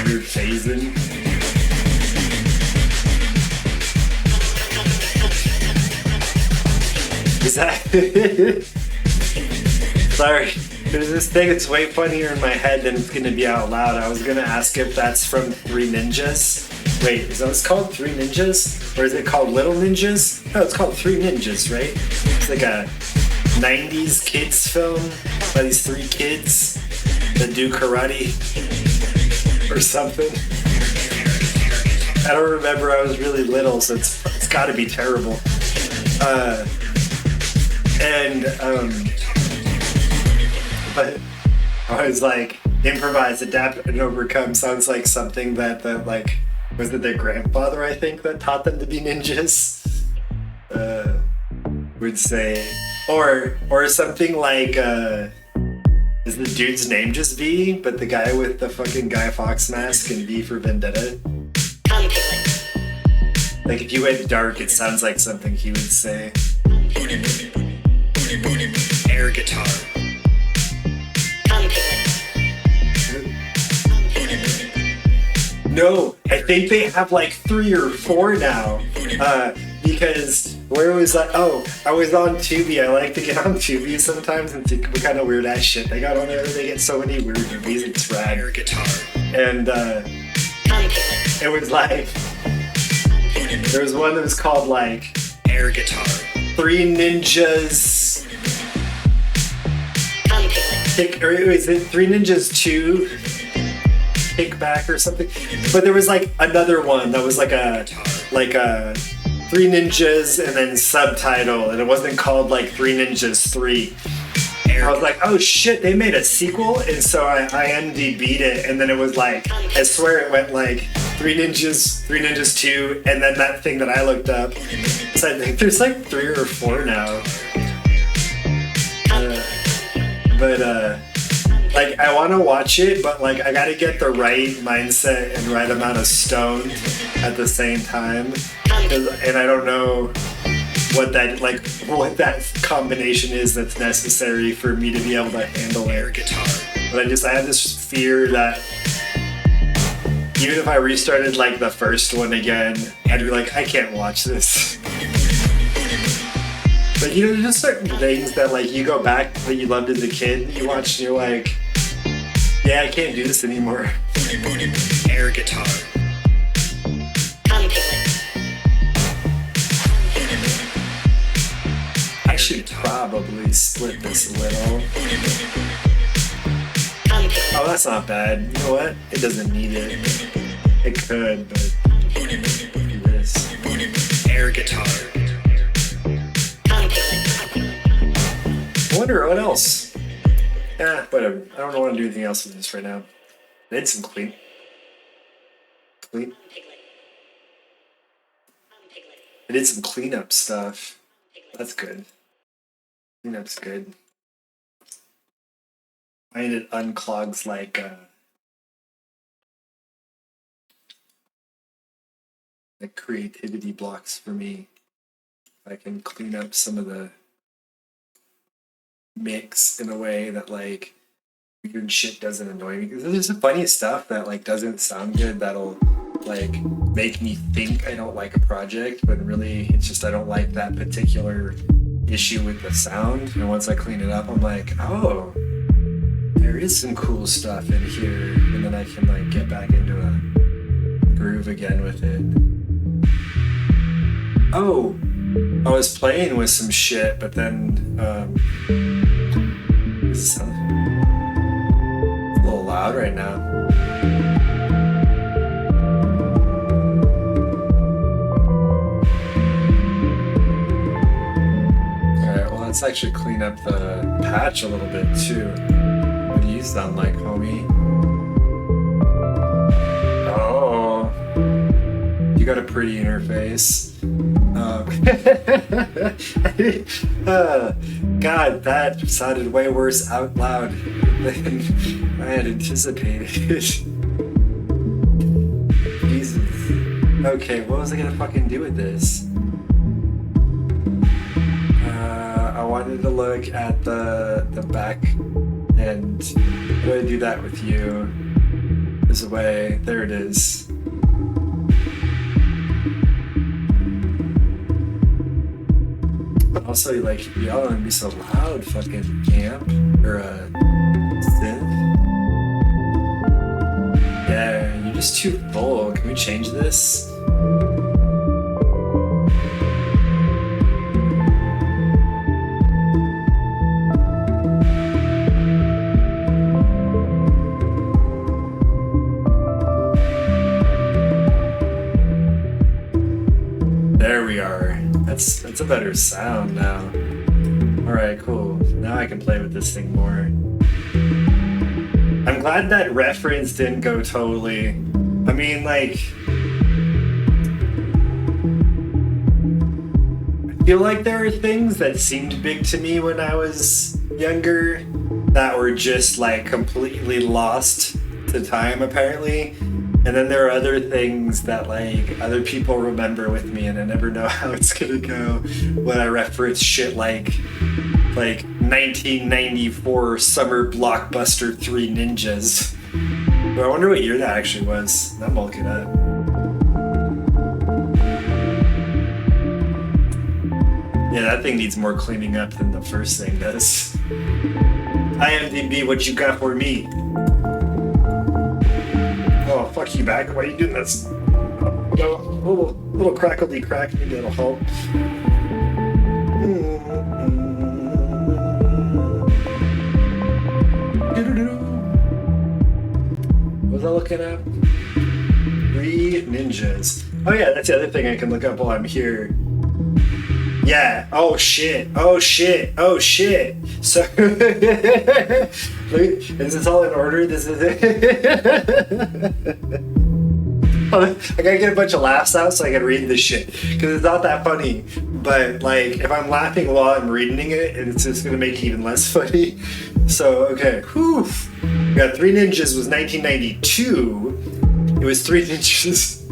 Weird phasing. Is that? Sorry. There's this thing that's way funnier in my head than it's gonna be out loud. I was gonna ask if that's from Three Ninjas. Wait, is that what's called? Three Ninjas? Or is it called Little Ninjas? No, it's called Three Ninjas, right? It's like a 90s kids film by these three kids that do karate or something. I don't remember, I was really little, so it's gotta be terrible. But I was like, improvise, adapt, and overcome sounds like something that like, was it their grandfather, I think, that taught them to be ninjas? Would say, or something like, is the dude's name just V, but the guy with the fucking Guy Fawkes mask and V for Vendetta? Like if you went dark, it sounds like something he would say. Air guitar. No, I think they have like 3 or 4 now. Because where was I? Oh, I was on Tubi. I like to get on Tubi sometimes and see what kind of weird ass shit they got on there. They get so many weird movies. It's rad. Air guitar. And it was like, there was one that was called like Air guitar. Three Ninjas. Or is it Three Ninjas 2? Kickback or something. But there was like another one that was like a Three Ninjas and then subtitle, and it wasn't called like Three Ninjas 3. I was like, oh shit, they made a sequel, and so I IMDb'd it, and then it was like, I swear it went like Three Ninjas 2, and then that thing that I looked up. So I think there's like 3 or 4 now. Like I want to watch it, but like I gotta get the right mindset and right amount of stoned at the same time, and I don't know what that combination is that's necessary for me to be able to handle air guitar. But I have this fear that even if I restarted like the first one again, I'd be like, I can't watch this. But you know, there's just certain things that like you go back that you loved as a kid, you watch and you're like, Yeah, I can't do this anymore. Air guitar. I should probably split this a little. Oh, that's not bad. You know what? It doesn't need it. It could, but do this. Air guitar. I wonder what else. Whatever. I don't want to do anything else with this right now. I need some clean. I did some cleanup stuff. That's good. Cleanup's good. I need it unclogs like creativity blocks for me. I can clean up some of the mix in a way that like weird shit doesn't annoy me. Because there's some funny stuff that like doesn't sound good that'll like make me think I don't like a project, but really it's just I don't like that particular issue with the sound. And once I clean it up, I'm like, oh, there is some cool stuff in here, and then I can like get back into a groove again with it. Oh, I was playing with some shit, but then this sounds a little loud right now. Alright, well let's actually clean up the patch a little bit too. What do you sound like, homie? Oh, you got a pretty interface. God, that sounded way worse out loud than I had anticipated. Jesus. Okay, what was I gonna fucking do with this? I wanted to look at the back, and how do I do that with you? There's a way. There it is. Also, like, y'all gonna be so loud, fucking amp or a synth. Yeah, you're just too full. Can we change this? There we are. That's a better sound now. Alright, cool. Now I can play with this thing more. I'm glad that reference didn't go totally. I mean, like, I feel like there are things that seemed big to me when I was younger that were just like completely lost to time, apparently. And then there are other things that like other people remember with me, and I never know how it's gonna go when I reference shit like 1994 summer blockbuster Three Ninjas. But I wonder what year that actually was. I'm looking up. Yeah, that thing needs more cleaning up than the first thing does. IMDb, what you got for me? Oh, fuck you back. Why are you doing this? Little crackly crack. Maybe that'll help. What was I looking at? Three Ninjas. Oh yeah, that's the other thing I can look up while I'm here. Yeah. Oh shit. Oh shit. Oh shit. So is this all in order? This is it. I gotta get a bunch of laughs out so I can read this shit, because it's not that funny. But like, if I'm laughing while I'm reading it, it's just gonna make it even less funny. So okay. Whew. We got Three Ninjas was 1992. It was Three Ninjas.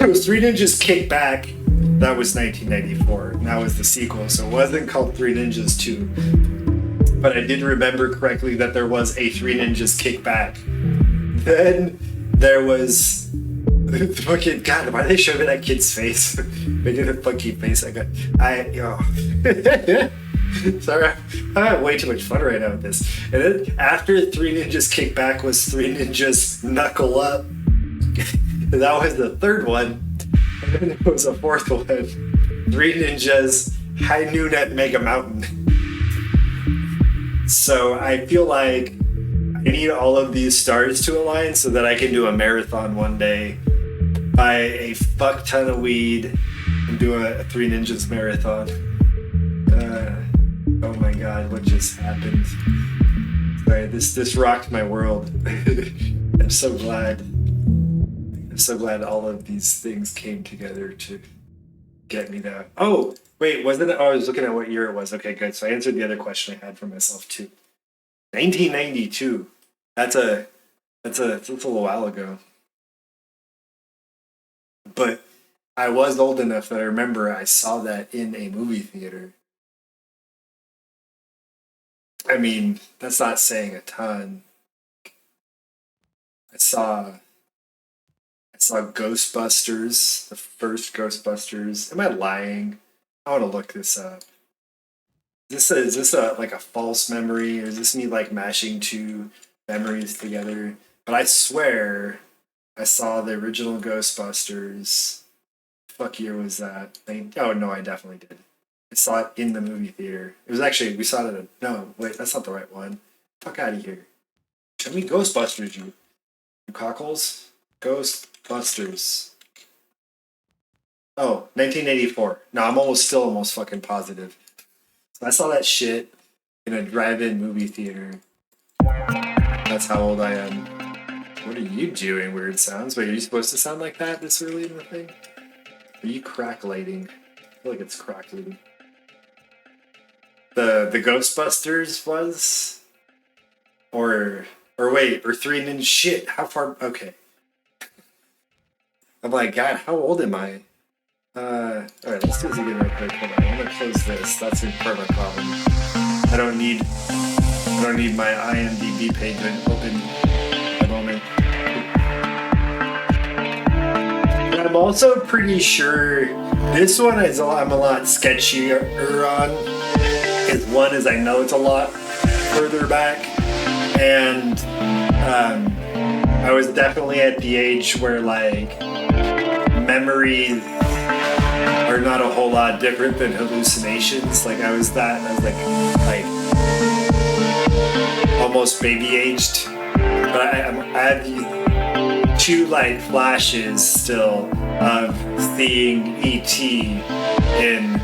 It was Three Ninjas Kick Back. That was 1994, and that was the sequel, so it wasn't called Three Ninjas 2. But I did remember correctly that there was a Three Ninjas Kick Back. Then there was fucking, God, why did they show me that kid's face? Making a funky face. Sorry, I'm having way too much fun right now with this. And then after Three Ninjas Kick Back was Three Ninjas Knuckle Up. That was the third one. And then there was a fourth one. Three Ninjas High Noon at Mega Mountain. So I feel like I need all of these stars to align so that I can do a marathon one day, buy a fuck ton of weed, and do a Three Ninjas marathon. Oh my god, what just happened? Sorry, this rocked my world. I'm so glad. I'm so glad all of these things came together to get me there. Oh, wait, wasn't it? Oh, I was looking at what year it was. Okay, good. So I answered the other question I had for myself too. 1992. That's a little while ago. But I was old enough that I remember I saw that in a movie theater. I mean, that's not saying a ton. I saw Ghostbusters, the first Ghostbusters. Am I lying? I want to look this up. Is this like a false memory, or is this me like mashing two memories together? But I swear I saw the original Ghostbusters. Fuck year was that? Oh no, I definitely did. I saw it in the movie theater. It was actually, we saw it no, wait, that's not the right one. Fuck out of here. Show me Ghostbusters, you cockles. Ghostbusters. Oh, 1984. No, I'm still almost fucking positive. So I saw that shit in a drive-in movie theater. That's how old I am. What are you doing, Weird Sounds? Wait, are you supposed to sound like that this early in the thing? Are you crackulating? I feel like it's crackling. The Ghostbusters was? Or wait, or Three Ninjas shit. How far? Okay. I'm like, God, how old am I? Alright, let's do this again real quick. Hold on, I'm gonna close this. That's part of my problem. I don't need my IMDb page open at the moment. And I'm also pretty sure this one I'm a lot sketchier on. Because one is I know it's a lot further back, and I was definitely at the age where like memories are not a whole lot different than hallucinations. Like I was like almost baby aged, but I had these two like flashes still of seeing E.T. in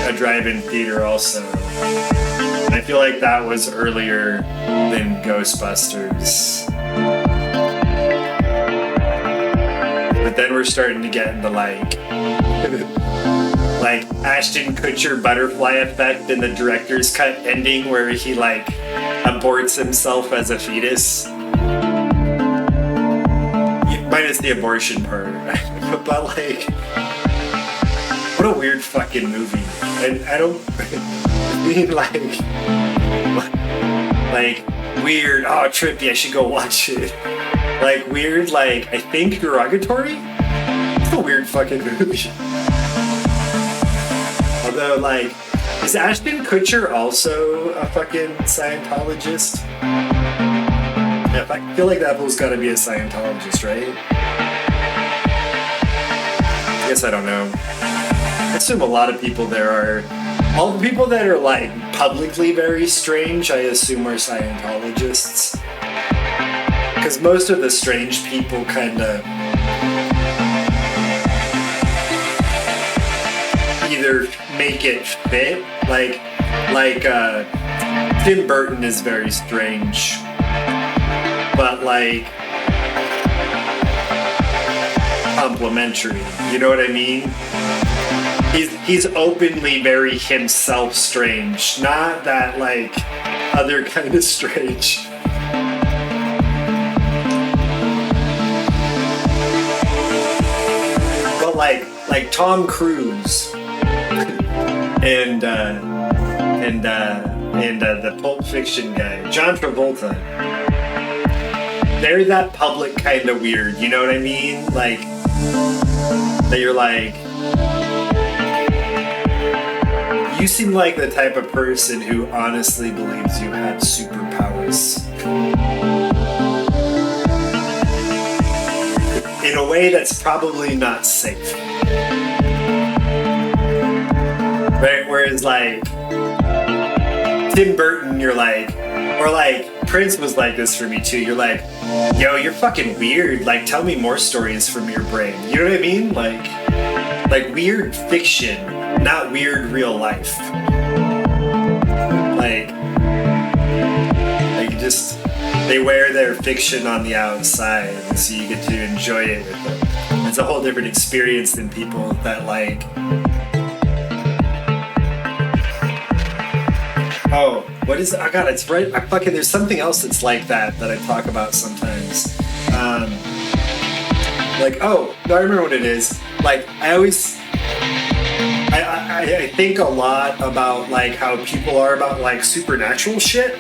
a drive-in theater also. And I feel like that was earlier than Ghostbusters. But then we're starting to get into like Ashton Kutcher butterfly effect in the director's cut ending where he like aborts himself as a fetus. Minus the abortion part. But like, what a weird fucking movie. And I don't mean like weird, oh trippy, I should go watch it. Like weird, like I think derogatory? It's a weird fucking movie. Although like, is Ashton Kutcher also a fucking Scientologist? Yeah, I feel like that fool's gotta be a Scientologist, right? I guess I don't know. I assume a lot of people there are. All the people that are like publicly very strange, I assume are Scientologists. Because most of the strange people kind of either make it fit, like Tim Burton is very strange, but like complimentary. You know what I mean? He's openly very himself strange, not that like other kind of strange. But like Tom Cruise and the Pulp Fiction guy, John Travolta. They're that public kind of weird, you know what I mean? Like that you're like, You seem like the type of person who honestly believes you have superpowers. In a way that's probably not safe. Right? Whereas like Tim Burton, you're like, or like Prince was like this for me too. You're like, yo, you're fucking weird. Like, tell me more stories from your brain. You know what I mean? Like weird fiction, not weird real life. Like just they wear their fiction on the outside, and so you get to enjoy it with them. It's a whole different experience than people that like. Oh, what is it? I got it. It's right. There's something else that's like that I talk about sometimes. Like, oh, no, I remember what it is. Like, I think a lot about like how people are about like supernatural shit,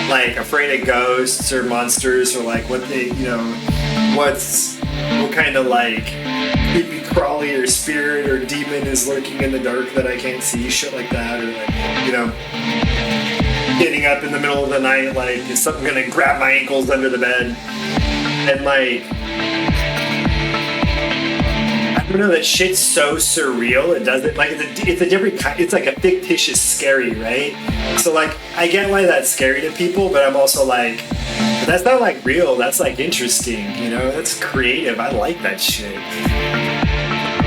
like afraid of ghosts or monsters or like what they, you know, what kind of like creepy crawly or spirit or demon is lurking in the dark that I can't see, shit like that, or like, you know, getting up in the middle of the night, like, is something gonna grab my ankles under the bed? And like, I don't know, that shit's so surreal. It doesn't, like, it's a different kind, it's like a fictitious scary, right? So like, I get why that's scary to people, but I'm also like, but that's not like real, that's like interesting, you know? That's creative, I like that shit.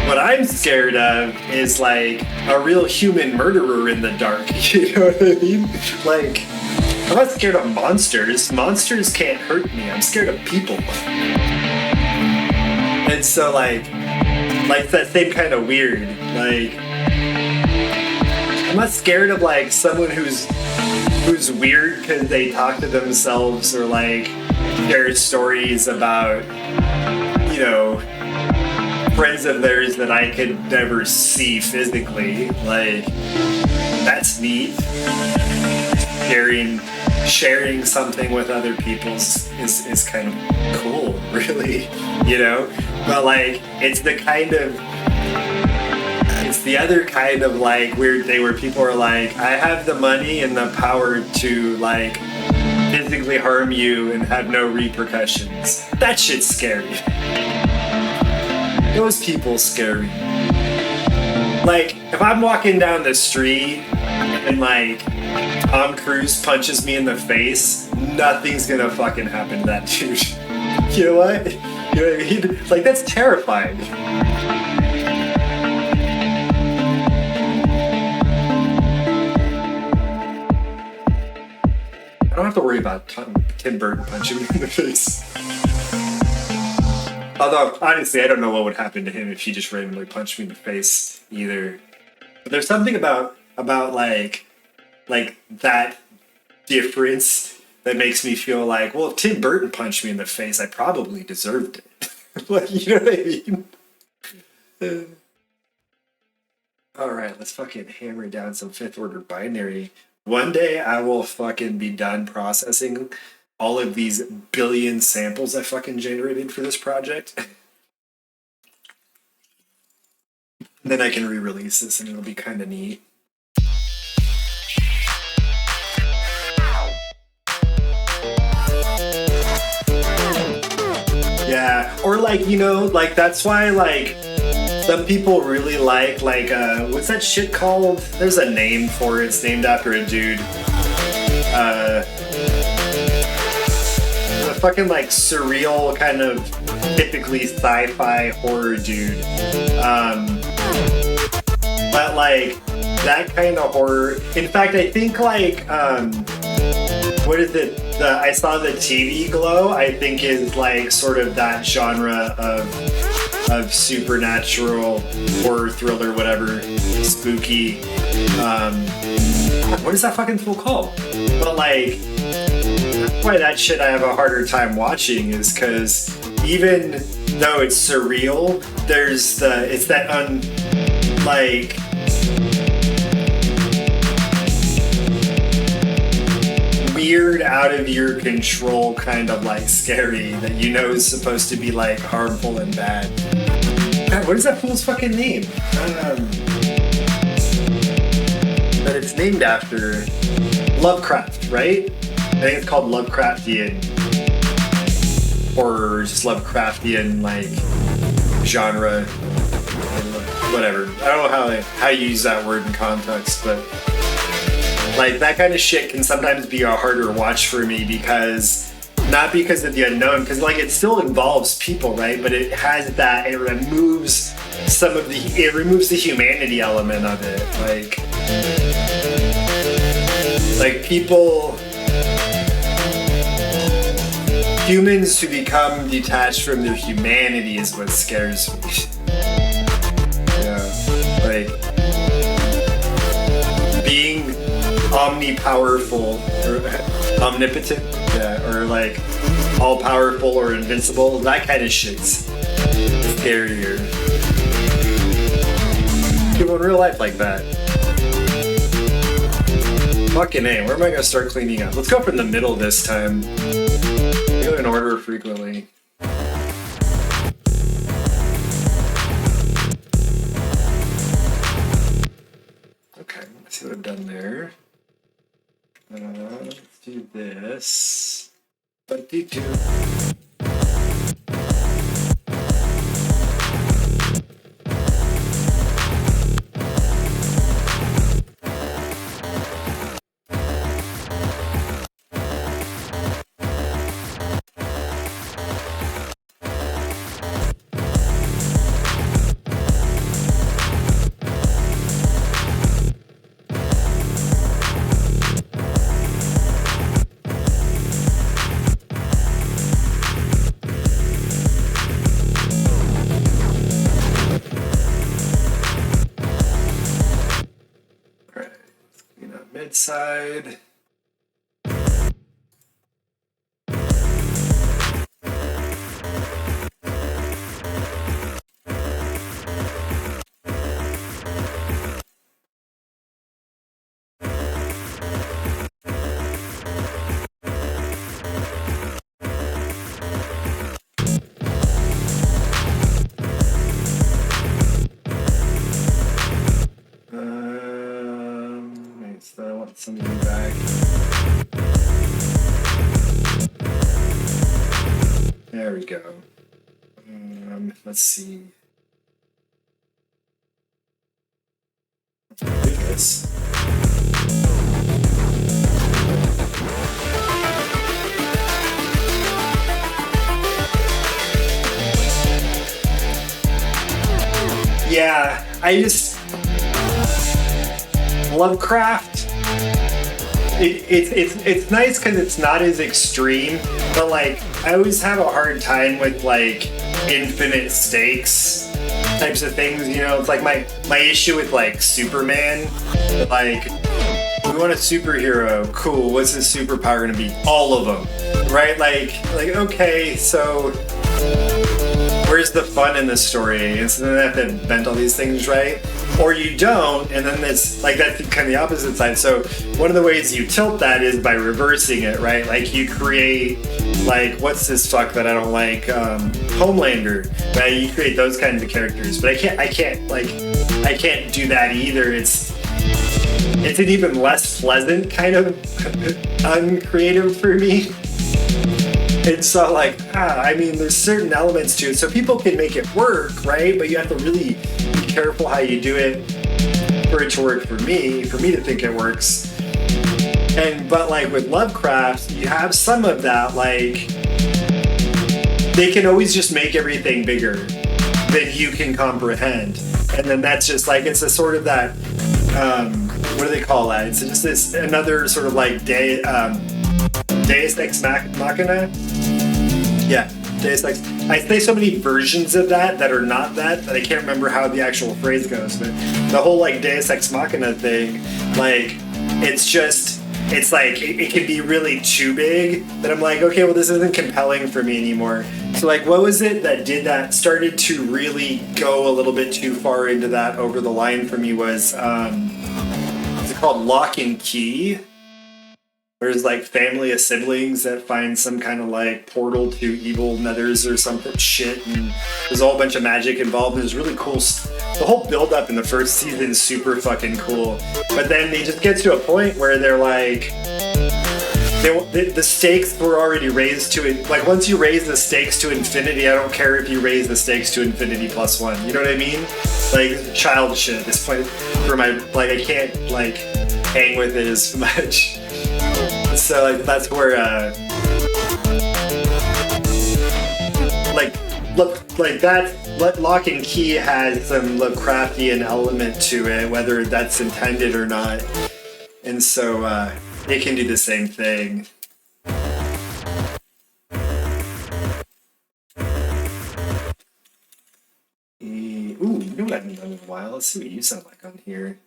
What I'm scared of is like a real human murderer in the dark, you know what I mean? Like, I'm not scared of monsters. Monsters can't hurt me. I'm scared of people. And so like that same kind of weird. Like, I'm not scared of like someone who's weird because they talk to themselves or like share stories about, you know, friends of theirs that I could never see physically. Like, that's neat. Sharing something with other people is kind of cool, really, you know? But like, it's the other kind of like weird thing where people are like, I have the money and the power to like physically harm you and have no repercussions. That shit's scary. Those people scare me. Like, if I'm walking down the street and like Tom Cruise punches me in the face, nothing's gonna fucking happen to that dude. You know what? You know what I mean? Like, that's terrifying. I don't have to worry about Tim Burton punching me in the face. Although, honestly, I don't know what would happen to him if he just randomly punched me in the face either. But there's something about like that difference that makes me feel like, well, if Tim Burton punched me in the face, I probably deserved it. Like, you know what I mean? Alright, let's fucking hammer down some fifth order binary. One day I will fucking be done processing all of these billion samples I fucking generated for this project. Then I can re-release this and it'll be kind of neat. Yeah, or like, you know, like that's why like some people really like what's that shit called? There's a name for it. It's named after a dude. A fucking like surreal kind of typically sci-fi horror dude. But like that kind of horror. In fact, I think like what is it? I saw the TV Glow. I think is like sort of that genre of supernatural horror thriller, whatever, spooky. What is that fucking fool called? But like, that's why that shit I have a harder time watching is because even though it's surreal, it's that weird, out of your control kind of like scary that you know is supposed to be like harmful and bad. God, what is that fool's fucking name? named after Lovecraft, right? I think it's called Lovecraftian, or just Lovecraftian like genre, whatever. I don't know how you use that word in context, but like that kind of shit can sometimes be a harder watch for me because not because of the unknown, because like it still involves people, right? But it has that, it removes the humanity element of it, like people, humans who become detached from their humanity is what scares me. Yeah, like being omnipowerful or omnipotent, yeah, or like all powerful or invincible, that kind of shit's scarier. People in real life like that. Fucking A, where am I gonna start cleaning up? Let's go from the middle this time. Go in order frequently. Okay, let's see what I've done there. Let's do this. But do. Side. So I want something back. There we go. Let's see. Do this. Yeah, I just Lovecraft. It's nice because it's not as extreme, but like I always have a hard time with like infinite stakes types of things. You know, it's like my issue with like Superman. Like, we want a superhero. Cool. What's his superpower gonna be? All of them, right? Like okay, so where's the fun in the story? And so then they have to invent all these things, right? Or you don't, and then it's like that's kind of the opposite side. So one of the ways you tilt that is by reversing it, right? Like you create, like, what's this fuck that I don't like? Homelander, right? You create those kinds of characters, but I can't do that either. It's an even less pleasant kind of uncreative for me. And so like, I mean, there's certain elements to it, so people can make it work, right? But you have to really be careful how you do it for it to work for me to think it works. But like with Lovecraft, you have some of that, like, they can always just make everything bigger than you can comprehend. And then that's just like, it's a sort of that, what do they call that? It's just this, another sort of like Deus Ex Machina? Yeah, Deus Ex. I say so many versions of that are not that I can't remember how the actual phrase goes, but the whole like Deus Ex Machina thing, like, it's like, it can be really too big that I'm like, okay, well, this isn't compelling for me anymore. So like, what was it that did that, started to really go a little bit too far into that over the line for me was, what's it called? Lock and Key, There's like family of siblings that find some kind of like portal to evil nethers or something shit, and there's a whole bunch of magic involved. There's really cool. The whole build up in the first season is super fucking cool, but then they just get to a point where they're like, the stakes were already raised to it. Like once you raise the stakes to infinity, I don't care if you raise the stakes to infinity +1. You know what I mean? Like child shit at this point. For my like, I can't like hang with it as much. So like that's where like that Lock and Key has some Lovecraftian element to it, whether that's intended or not, and so it can do the same thing. Ooh, you know what I haven't done in a while? Let's see what you sound like on here.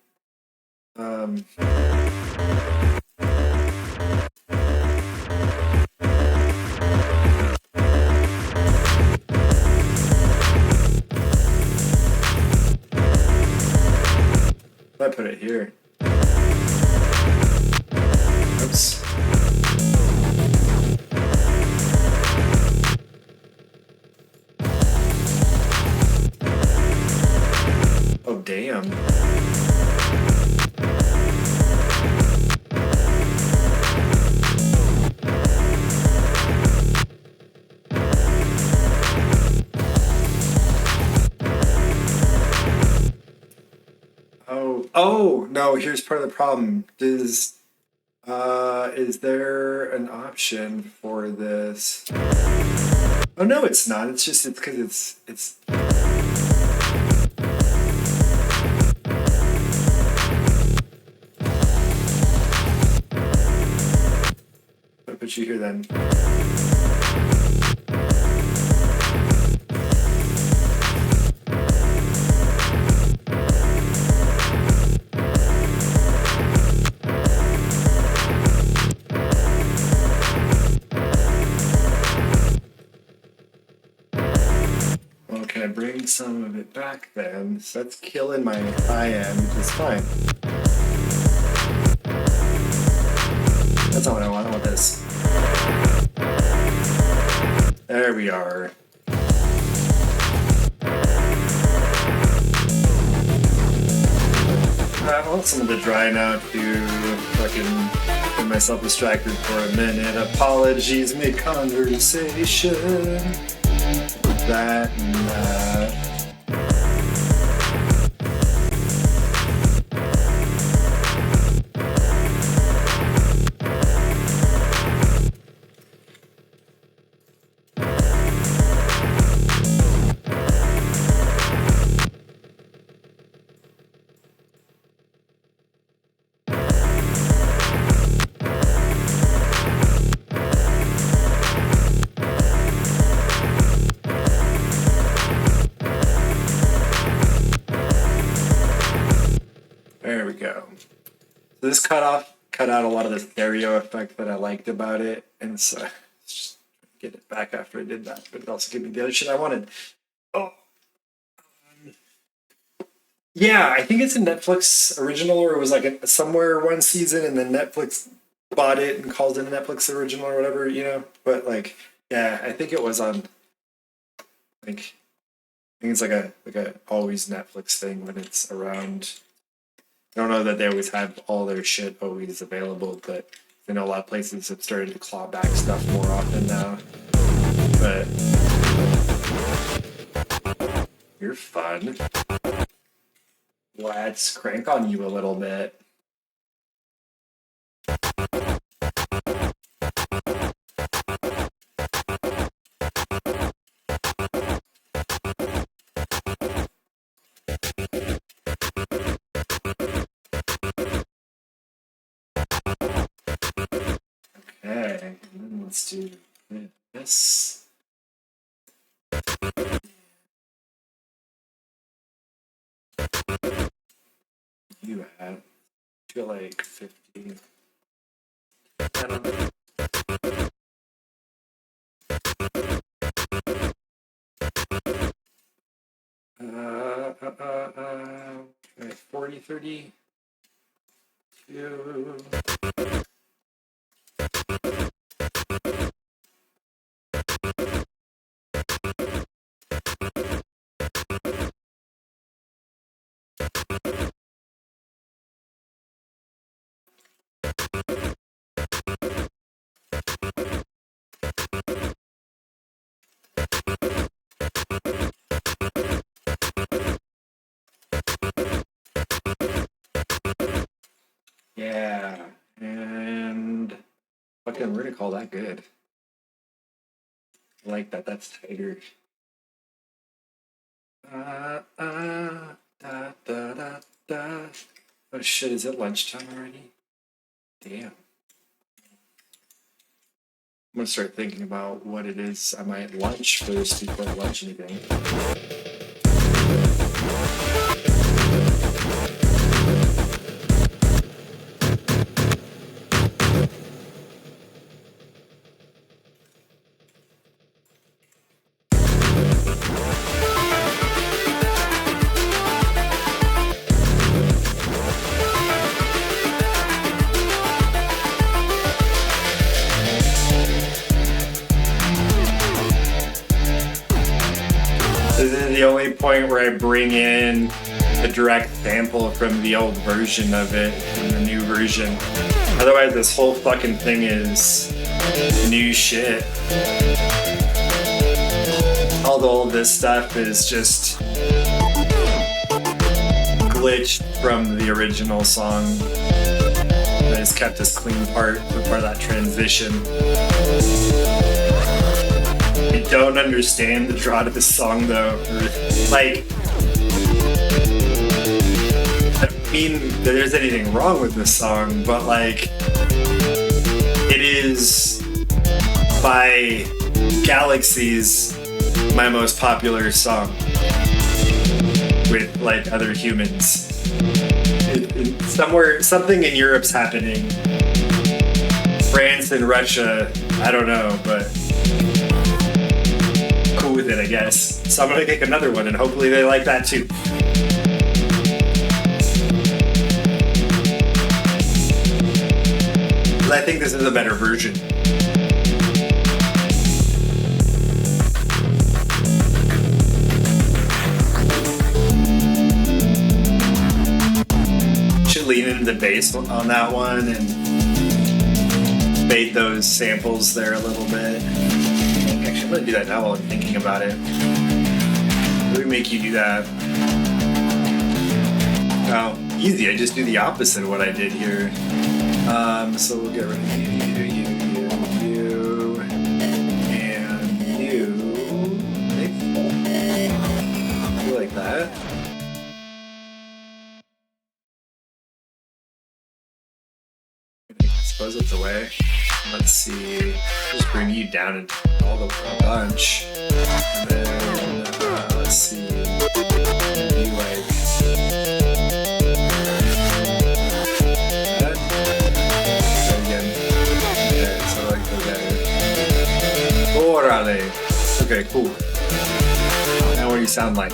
I put it here. Oops. Oh, damn. Oh no, here's part of the problem. Is there an option for this? Oh no, it's not. It's just it's because it's I'll put you here then. Can I bring some of it back then? So that's killing my high end, which is fine. That's not what I want. I want this. There we are. I want some of the dry now to fucking get myself distracted for a minute. Apologies mid-conversation. That and that. There we go. So this cut out a lot of the stereo effect that I liked about it, and so just get it back after I did that. But it also gave me the other shit I wanted. Oh, yeah, I think it's a Netflix original, or it was like somewhere one season, and then Netflix bought it and called it a Netflix original or whatever, you know. But like, yeah, I think it was on. Like, I think it's like a always Netflix thing when it's around. I don't know that they always have all their shit always available, but I know a lot of places have started to claw back stuff more often now. But you're fun. Let's crank on you a little bit. Okay, and then let's do this. You have, I feel like 50. I don't know. Okay, 40, 30. Yeah, and fucking we're gonna call that good. I like that. That's tighter. Da, da, da, da. Oh shit! Is it lunchtime already? Damn. I'm gonna start thinking about what it is I might lunch first before I lunch anything. This is the only point where I bring in a direct sample from the old version of it in the new version. Otherwise, this whole fucking thing is new shit. All this stuff is just glitched from the original song. That has kept this clean part for part of that transition. I don't understand the draw to this song though. Like, I don't mean that there's anything wrong with this song, but like, it is by galaxies my most popular song with like other humans. Something in Europe's happening. France and Russia, I don't know, but cool with it, I guess. So I'm gonna make another one and hopefully they like that too. I think this is a better version. Lean into the bass on that one and bait those samples there a little bit. Actually, I'm gonna do that now while I'm thinking about it. Let me make you do that. Oh, easy. I just do the opposite of what I did here. So we'll get rid of you, and you. Maybe like that. Suppose it's away. Let's see. Just bring you down and all the bunch. And then let's see. Maybe like that. Try again. Okay, so like that. Orale. Okay, cool. Now what do you sound like?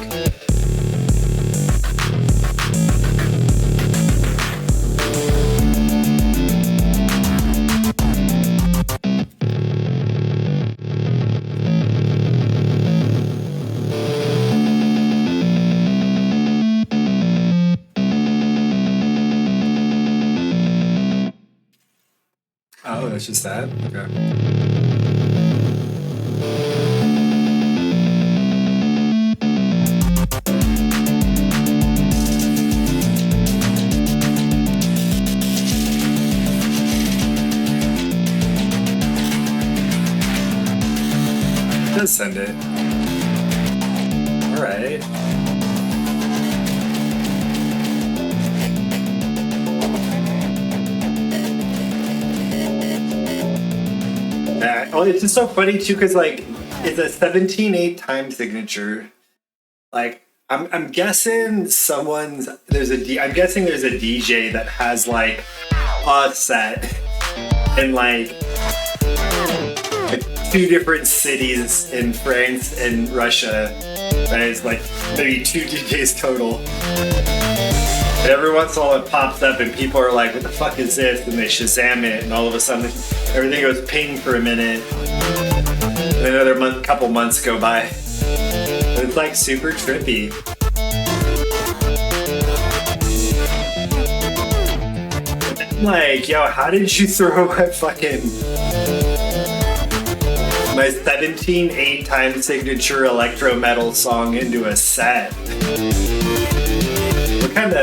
Oh, that's just that? Okay. It does send it. Alright. Oh, it's just so funny too, because like it's a 17/8 time signature. Like I'm guessing I'm guessing there's a DJ that has like a set in like two different cities in France and Russia. That is like maybe 2 DJs total. And every once in a while it pops up and people are like, what the fuck is this? And they Shazam it and all of a sudden everything goes ping for a minute. And another couple months go by. It's like super trippy. Like, yo, how did you throw my fucking my 17/8 time signature electro metal song into a set? What kind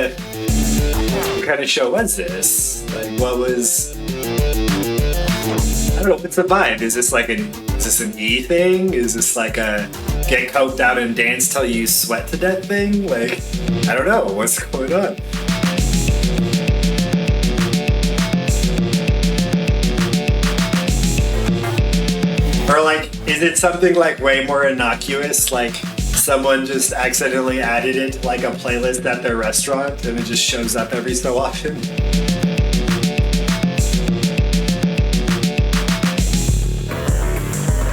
of show was this? Like, what was? I don't know. What's the vibe? Is this an E thing? Is this like a get coked out and dance till you sweat to death thing? Like, I don't know. What's going on? Or like, is it something like way more innocuous? Like someone just accidentally added it to like a playlist at their restaurant and it just shows up every so often?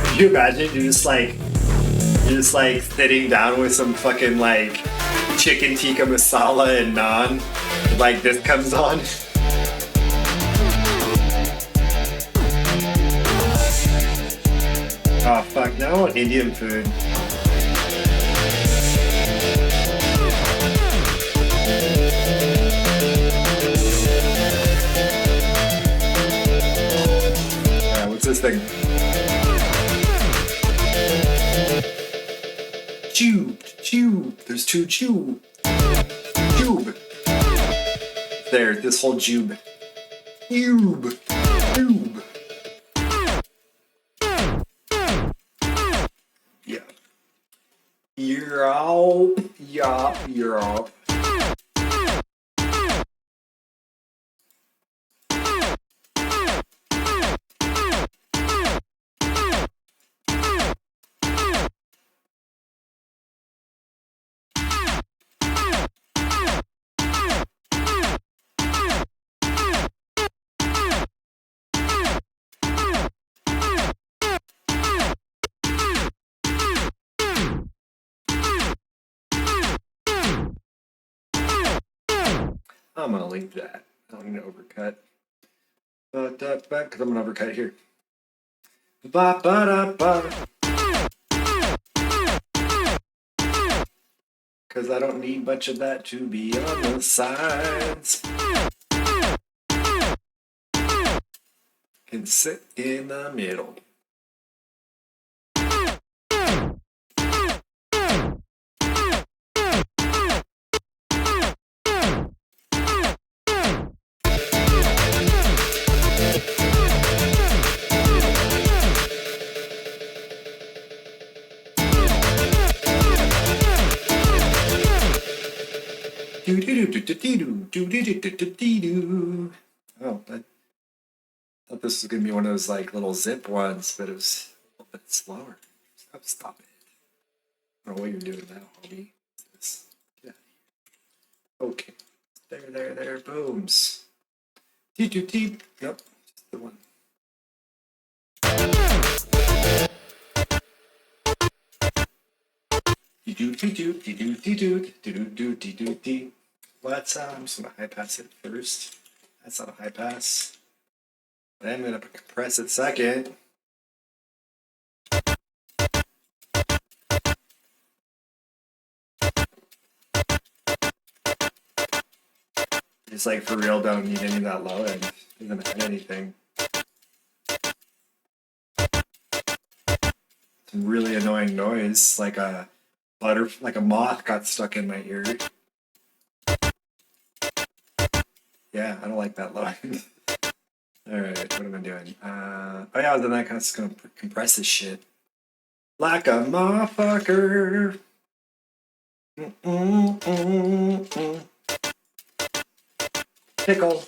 Can you imagine you're just like sitting down with some fucking like chicken tikka masala and naan, like this comes on? Oh fuck, now I want Indian food. Alright, what's this thing? Tube. There's two tube. There, this whole tube. Tube. Yeah. You're all. I'm gonna leave that. I'm gonna overcut. Because I'm gonna overcut here. Because I don't need much of that to be on the sides. Can sit in the middle. Oh, I thought this was gonna be one of those like little zip ones, but it was a little bit slower. Stop it. I don't know what you're doing now, homie. Yeah. Okay. There. Booms. Nope. Just the one. Let's I'm just gonna high pass it first. That's not a high pass. But I'm gonna compress it second. Just like for real, don't need any of that low end. Doesn't add anything. Some really annoying noise, like a moth got stuck in my ear. Yeah, I don't like that low end. Alright, what am I doing? Oh yeah, then that kind of gonna compress this shit. Like a motherfucker. Tickle.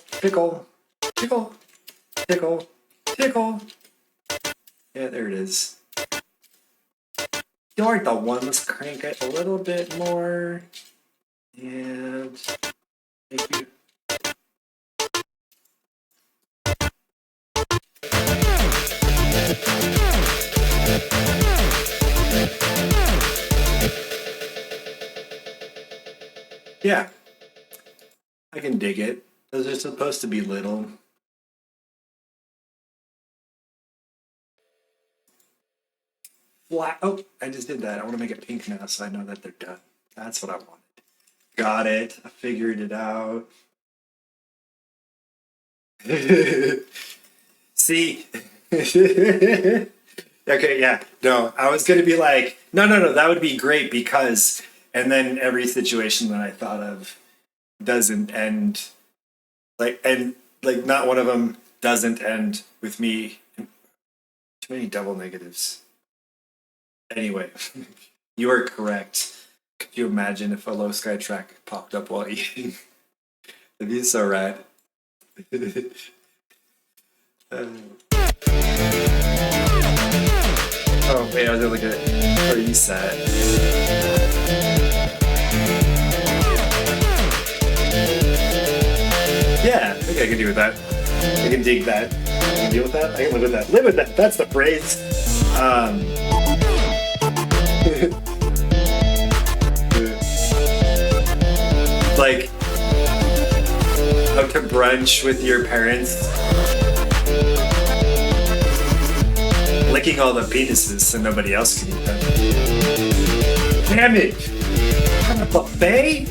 Yeah, there it is. You're the one. Let's crank it a little bit more. And thank you. Yeah, I can dig it. Those are supposed to be little. Flat. Oh, I just did that. I want to make it pink now so I know that they're done. That's what I wanted. Got it. I figured it out. See? Okay, yeah. No, I was going to be like, no, that would be great because, and then every situation that I thought of doesn't end. Like, and like not one of them doesn't end with me. Too many double negatives. Anyway, you are correct. Could you imagine if a Low Sky track popped up while eating? That'd be so rad. Oh wait, I was gonna look at where you sat. Yeah, I think I can deal with that. I can dig that. I can deal with that. I can live with that. Live with that. That's the phrase. Like, out to brunch with your parents, licking all the penises so nobody else can eat them. Damn it! Kind of buffet?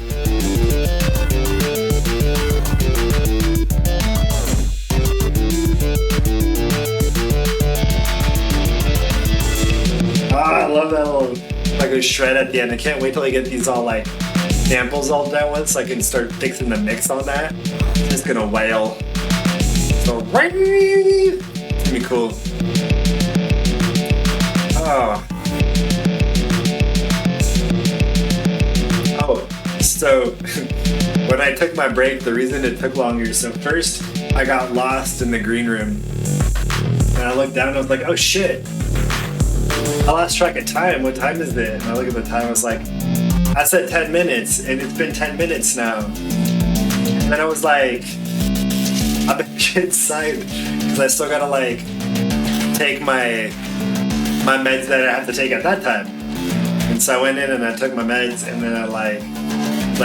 I love that little like a shred at the end. I can't wait till I get these all like samples all done once so I can start fixing the mix on that. I'm just gonna wail. So it's gonna be cool. Oh. So when I took my break, the reason it took longer, so first I got lost in the green room and I looked down and I was like, oh shit, I lost track of time. What time is it? And I look at the time, I was like, I said 10 minutes and it's been 10 minutes now. And then I was like, I better get inside because I still gotta like take my meds that I have to take at that time. And so I went in and I took my meds and then I like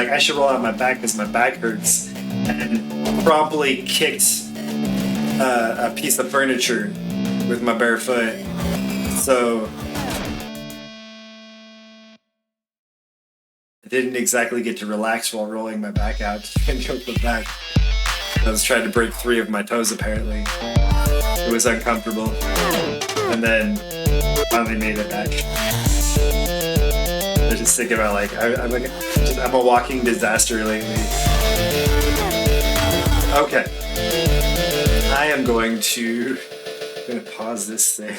I should roll out my back because my back hurts, and promptly kicked a piece of furniture with my bare foot. So I didn't exactly get to relax while rolling my back out and go the back. I was trying to break 3 of my toes apparently. It was uncomfortable. And then finally made it back. I just think about like I'm a walking disaster lately. Okay, I am going to pause this thing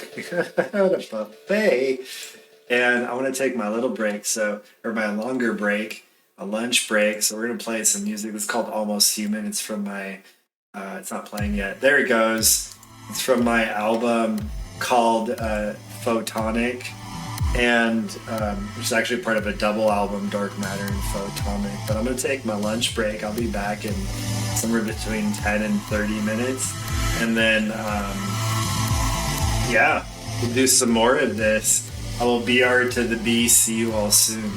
on a buffet, and I want to take my little break, or my longer break, a lunch break. So we're gonna play some music. It's called Almost Human. It's from my. It's not playing yet. There it goes. It's from my album called Photonic. And which is actually part of a double album, Dark Matter and Photonic. But I'm going to take my lunch break. I'll be back in somewhere between 10 and 30 minutes. And then, yeah, we'll do some more of this. I will BR to the B. See you all soon.